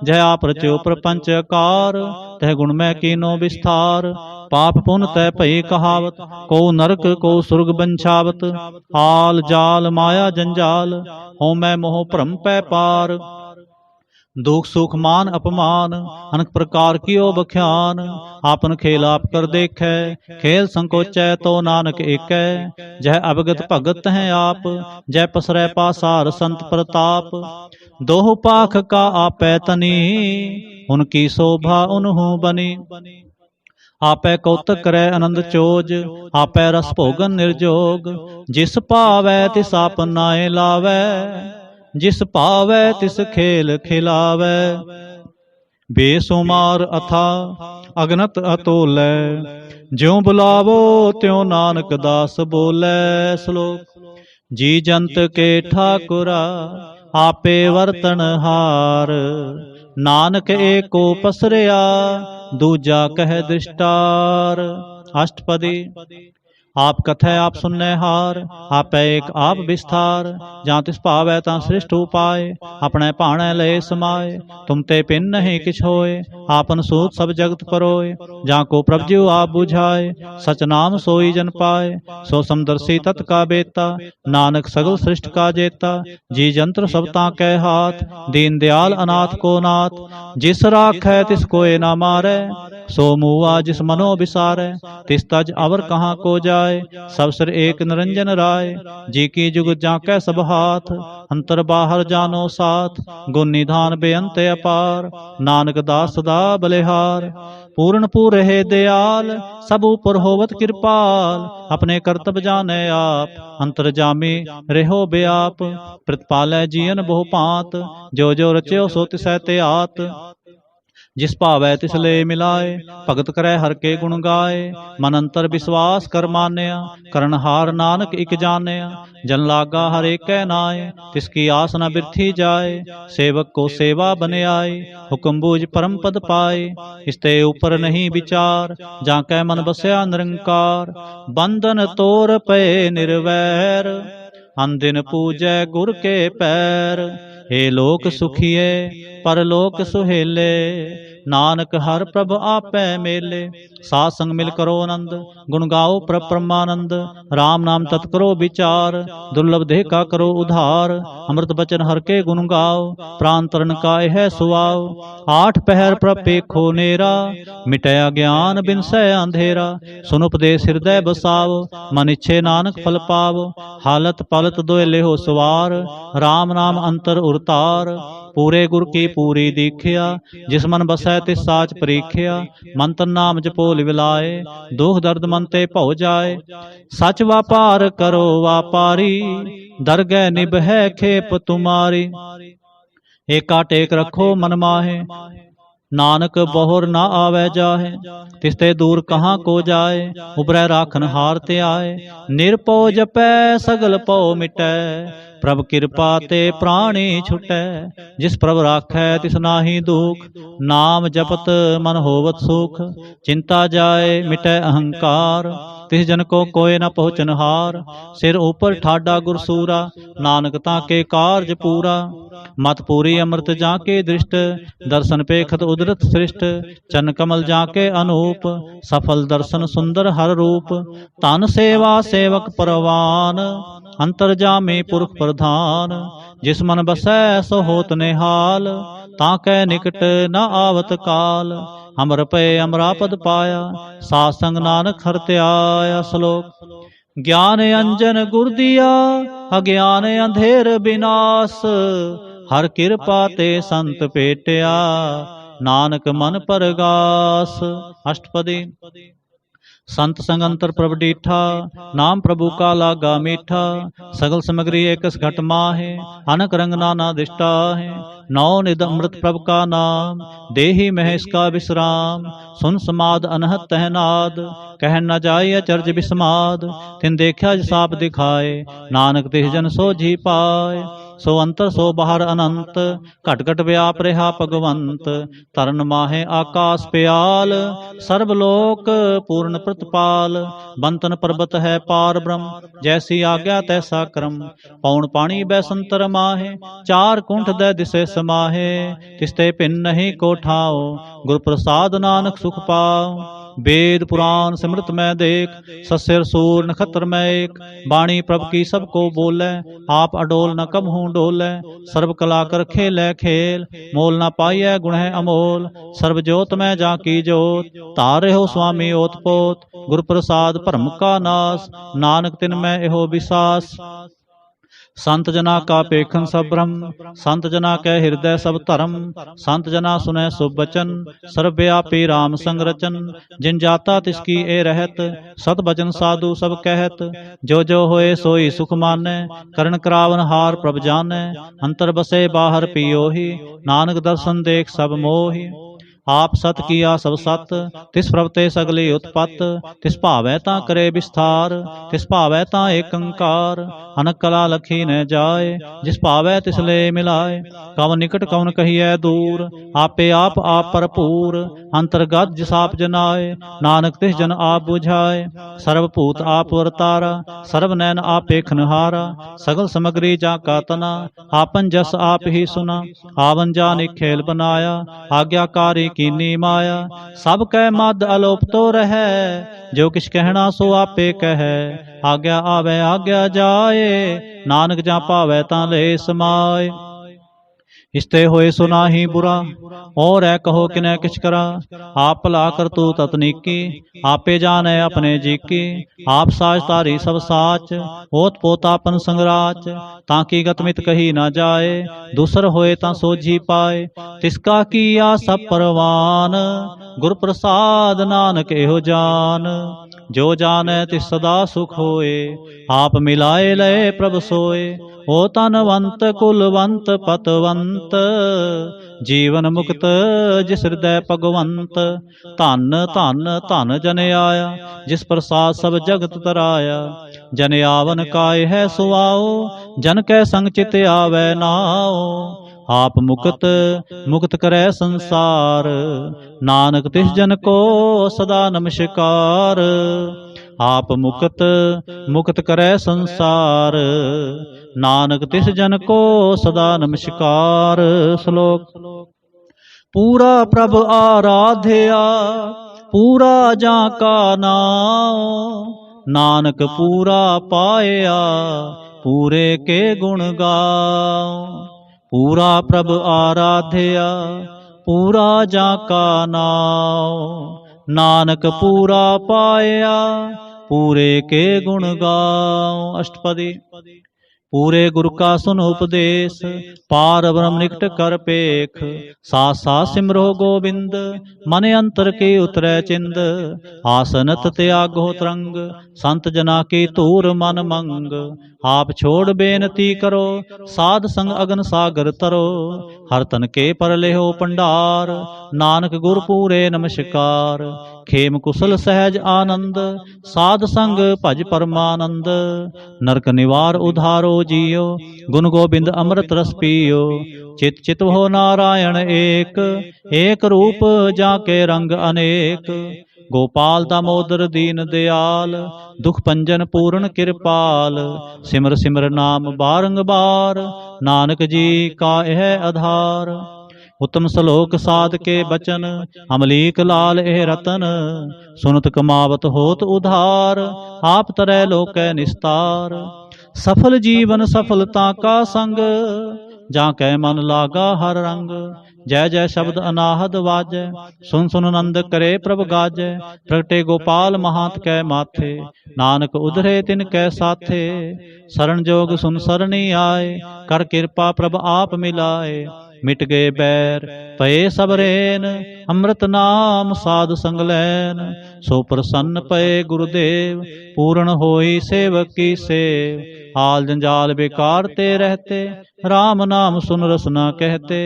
Speaker 1: जह आप रच्यो प्रपंच कार, तह गुण में कीनो विस्तार। पाप पुन तय भई कहावत, को नरक को सुर्ग बंछावत। आल जाल माया जंजाल, हो मैं मोह भ्रम पै पार। दुख सुख मान अपमान, अनेक प्रकार की ओ बख्यान। आपन खेल आप कर देखे, खेल संकोचै तो नानक एकै। जह अवगत भगत हैं आप, जय पसरै पासार संत प्रताप। दोह पाख का आपै तनी, उनकी शोभा उन्हू बनी। आपै कौतक करै आनंद चोज, आपै रस भोगन निर्जोग। जिस पावै तिस आपन नाए लावै, जिस पावै तिस खेल खिलावै। बेसुमार अथा अगनत अतोलै, ज्यों बुलावो त्यों नानक दास बोलै। श्लोक। जी जंत के ठाकुरा, आपे वर्तन हार। नानक एको पसरया, दूजा कह दृष्टार। अष्टपदी। आप कथै आप सुनने हार, आपै एक आप विस्तार। जहाँ तिस भावै तां श्रेष्ठ उपाय, अपने भाणै लय समाए। तुम ते पिन नहीं किछ होए, आपन सूत सब जगत परोए। जहाँ को प्रभ ज्यों आप बुझाए, सच नाम सोई जन पाए। सो समदर्शी तत् का बेता, नानक सगल सृष्ट का जेता। जी जंत्र सब ताकै हाथ, दीन दयाल अनाथ को नाथ। जिस राखै तिस कोय ना मारै, सो मुआ जिस मनो बिसारै। तिस तज अवर कहाँ को जाय, सब सिर एक निरंजन राय। जी की जुग जाकै सब हाथ, अंतर बाहर जानो साथ। गुण निधान बेअंत अपार, नानक दास सदा बलिहार। पूर्ण पूर है दयाल, सब ऊपर होवत कृपाल। अपने कर्तव्य जाने आप, अंतर जामी रेहो बेआप। प्रतिपालै जियन बहु पात, जो जो रच्यो सो तिसै ते आत। जिस भावै तिस ले मिलाए, भगत करै हर के गुण गाए। मन अंतर विश्वास कर मानया, करनहार नानक इक जानया। जन लागा हर एकै नाय, तिसकी आस न बिरथी जाए। सेवक को सेवा बन आए, हुक्म बूझ परम पद पाए। इसते ऊपर नहीं विचार, जाकै मन बसया निरंकार। बंधन तोर पे निर्वैर, अनदिन पूजै गुर के पैर। हे लोक सुखिए परलोक सुहेले, नानक हर प्रभ आपै मेले। साध संग मिल करो आनंद, गुण गाओ प्रभ परमानंद। राम नाम तत् करो विचार, दुर्लभ देह का करो उधार। अमृत बचन हर के गुण गाओ, प्राण तरण का यह सुआओ। आठ पहर प्रभ पेखो नेरा, मिटया ज्ञान बिनसै अंधेरा। सुन उपदेश हृदय बसाओ, मन इच्छे नानक फल पावो। हालत पालत दोय लेहो सवार, राम नाम अंतर उरतार। पूरे गुर की पूरी दीखिया, जिस मन बसै तिस साच परीखिया। मन तन नाम जपो लिविलाए, दुख दर्द मन ते भौ जाए। सच व्यापार करो व्यापारी, दरगह निभै खेप तुम्हारी। एका टेक रखो मन माहे, नानक बहुर ना आवे जाहे। तिसते दूर कहाँ को जाए, उबरै राखन हार ते आए। निरपौ जपै सगल पौ मिटै, प्रभ कृपा ते प्राणी छुटै। जिस प्रभ राखै तिस नाहि दुख, नाम जपत मन होवत सुख। चिंता जाए मिटै अहंकार, तिस जन को कोय न पहुँचन हार। सिर ऊपर ठाडा गुरसूरा, नानक ताके कारज पूरा। मत पूरी अमृत जाके दृष्ट, दर्शन पेखत उदरत सृष्ट। चरण कमल जाके अनूप, सफल दर्शन सुंदर हर रूप। तन सेवा सेवक परवान, अंतरजामी पुरख प्रधान। जिस मन बसै सो होत निहाल, ताकै निकट न आवत काल। अमर पे अमरापद पाया, साध संग नानक हर त्याया। श्लोक। ज्ञान अंजन गुर दिया, अज्ञान अंधेर विनाश। हर कृपा ते संत पेटिया, नानक मन परगास। अष्टपदी। संत संग अंतर प्रभ डीठा, नाम प्रभु का लागा मीठा। सगल समग्री एकस घट माहे, अनक रंग नाना दिष्टा है। नौ निध अमृत प्रभ का नाम, देही महेश का विश्राम। सुन समाद अनहत तहनाद, कह न जाय अचर्ज विस्माद। तिन देखा साप दिखाए, नानक तिस जन सो जी पाए। सो अंतर सो बाहर अनंत, घट घट व्याप रहा भगवंत। तरन माहे आकाश प्याल, सर्वलोक पूर्ण प्रतिपाल। बंतन पर्वत है पार ब्रह्म, जैसी आज्ञा तैसा क्रम। पौन पानी बैसंतर माहे, चार कुंठ दै दिसे समाहे। तिसते भिन्न नहीं को ठाओ, गुर प्रसाद नानक सुख पाओ। वेद पुराण सिमृत मैं देख, सस्यर सूर नखत्र मैं एक। बाणी प्रभ की सबको बोले, आप अडोल न कब हूँ डोले। सर्व कला कर खेलै खेल, मोल न पाइय गुण है अमोल। सर्व जोत में जाकी जोत, तारे हो स्वामी ओत पोत। गुर प्रसाद भरम का नाश, नानक तिन में एहो विसास। संत जना का पेखन सब ब्रह्म, संत जना कै हृदय सब धर्म। संत जना सुनै शुभ बचन, सर्वव्यापी राम संग रचन। जिन जाता तिसकी ए रहत, सत बचन साधु सब कहत। जो जो होए सोई सुख मानै, करण करावन हार प्रभ जानै। अंतर बसे बाहर पियोही, नानक दर्शन देख सब मोहि। आप सत किया सब सत, तिस प्रभ ते सगली उत्पत। तिस भावै तां करे विस्तार, तिस भावै तां एक अंकार। अनक कला लखी न जाए, जिस भावै तिस ले मिलाए। कवन निकट कवन कहिए दूर, आपे आप भरपूर। अंतर्गत जिस आप जनाए, नानक तिस जन आप बुझाए। सर्वभूत आप वर्तारा, सर्व नैन आप पेखनहारा। सगल समग्री जा का तना, आपन जस आप ही सुना। आवन जान एक खेल बनाया, आज्ञाकारी कीनी माया। सब कह मद अलोप तो रह, जो किछ कहना सो आपे कह। आज्ञा आवे आज्ञा जाए, नानक जा पावै तां ले समाए। इसते होए सुना ही बुरा, और है कहो किनै किछ करा। आप भला कर तू ततनीकी, आपे जाने अपने जी की। आप साच तारी सब साच, ओत पोतापन संगराच। ताकि गतमित कही ना जाए, दूसर होए तां सोझी पाए। तिसका किया सब परवान, गुर प्रसाद नानक एहो जान। जो जाने तिस सदा सुख होए, आप मिलाए लय प्रभ सोए। हो तनवंत कुलवंत पतवंत, जीवन मुक्त जिस हृदय भगवंत। धन धन धन जन आया, जिस प्रसाद सब जगत तराया। जन आवन काय है सुआओ, जन कै संग चित आवे नाओ। आप मुक्त मुक्त करे संसार, नानक तिस जन को सदा नमस्कार। आप मुक्त मुक्त करे संसार, नानक तिस जन को सदा नमस्कार। श्लोक। पूरा प्रभ आराध्या, पूरा जाका नाम। नानक पूरा पाया, पूरे के गुण गाओ। पूरा प्रभ आराध्या, पूरा जाका नाम। नानक पूरा पाया, पूरे के गुण गाओ। अष्टपदी। पूरे गुरु का सुन उपदेश, पार ब्रह्म निकट कर पेख। साथ साथ सिमरो गोविंद, मन अंतर की उतरै चिंद। आसनत त्यागो तरंग, संत जना की तूर मन मंग। आप छोड़ बेनती करो, साध संग अगन सागर तरो। हर तन के पर लेहो भंडार, नानक गुर पूरे नमस्कार। खेम कुशल सहज आनंद, साध संग भज परमानंद। नरक निवार उधारो जियो, गुण गोबिंद अमृत रस पियो। चित चित हो नारायण एक, एक रूप जाके रंग अनेक। गोपाल दामोदर दीन दयाल, दुख पंजन पूर्ण कृपाल। सिमर सिमर नाम बारंबार, नानक जी का यह आधार। उत्तम श्लोक साध के बचन, अमलीक लाल एह रतन। सुनत कमावत होत उधार, आप तरह लोक निस्तार। सफल जीवन सफलता का संग, जाकै मन लागा हर रंग। जय जय शब्द अनाहद वाजै, सुन सुन नंद करे प्रभ गाजै। प्रगटे गोपाल महांत कै माथे, नानक उधरे तिन कै साथे। शरण जोग सुन सरणी आए, कर कृपा प्रभ आप मिलाए। मिट गए बैर पए सब रैन, अमृत नाम साध संग लैन। सो प्रसन्न पए गुरुदेव, पूर्ण होई सेवक की सेव। हाल जंजाल बेकार ते रहते, राम नाम सुन रसना कहते।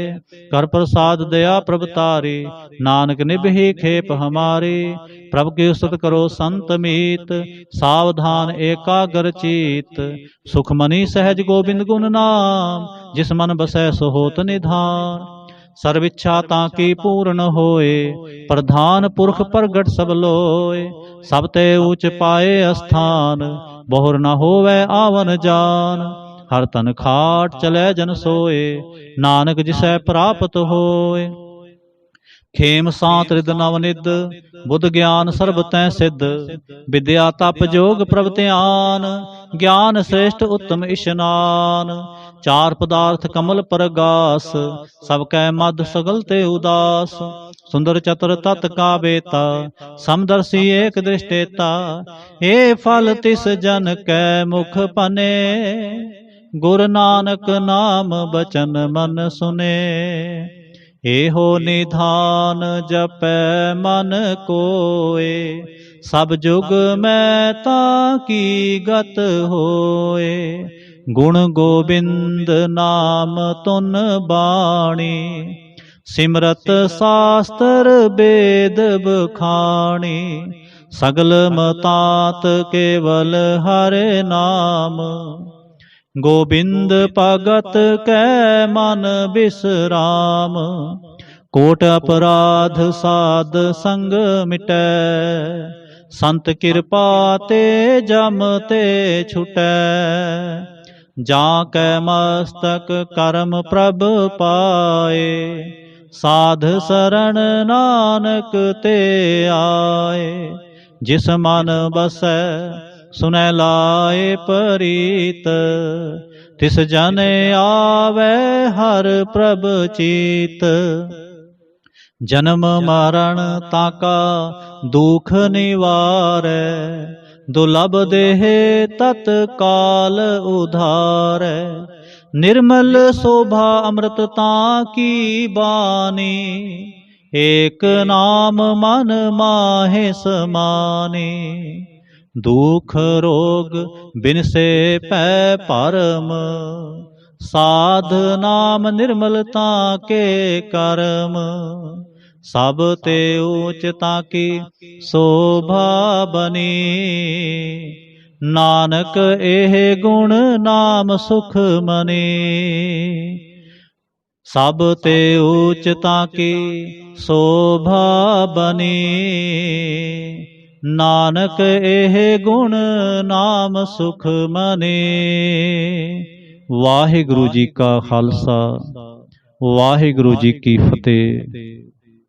Speaker 1: कर प्रसाद दया प्रभ तारी, नानक निभहि खेप हमारी। प्रभु की उस्तत करो संत मीत, सावधान एकाग्र चीत। सुखमनी सहज गोबिंद गुण नाम, जिस मन बसै सो होत निधान। सर्व इच्छा ताकी पूर्ण होए, प्रधान पुरख प्रगट सब लोए। सब ते ऊंच पाए स्थान, बहुर न होवै आवन जान। हर तन खाट चलै जन सोए, नानक जिसै प्राप्त होए। खेम सांत रिद नवनिद, बुध ज्ञान सर्ब तै सिद्ध। विद्या तप जोग प्रभ ध्यान, ज्ञान श्रेष्ठ उत्तम इशनान। चार पदार्थ कमल परगास, सब कै मध सगल ते उदास। सुंदर चतुर तत् का बेता, समदर्शी एक दृष्टेता। ए फल तिस जन कै मुख पने, गुरु नानक नाम बचन मन सुने। एहो निधान जपै मन कोय, सब जुग मैं ताकी गत होए। गुण गोबिंद नाम तुन बाणी, सिमरत शास्त्र वेद बखाणी। सगल मतात केवल हरे नाम, गोबिंद भगत कै मन बिसराम। कोट अपराध साध संग मिटै, संत कृपा ते जम ते छुटै। जाकै मस्तक करम प्रभ पाए, साध शरण नानक ते आए। जिस मन बसै सुनै लाए परीत, तिस जन आवे हर प्रभ चीत। जन्म मरण ताका दुख निवारै, दुर्लभ देह तत्काल उधारै। निर्मल शोभा अमृत ताकी बानी, एक नाम मन माहे समानी। दुख रोग बिनसे पै परम, साध नाम निर्मलता के कर्म। सब ते ऊचता की शोभा बनी, नानक एह गुण नाम सुख मनी। सब ते ऊचता की शोभा बनी, नानक एह गुण नाम सुख मनी। वाहिगुरु जी का खालसा, वाहिगुरु जी की फतेह।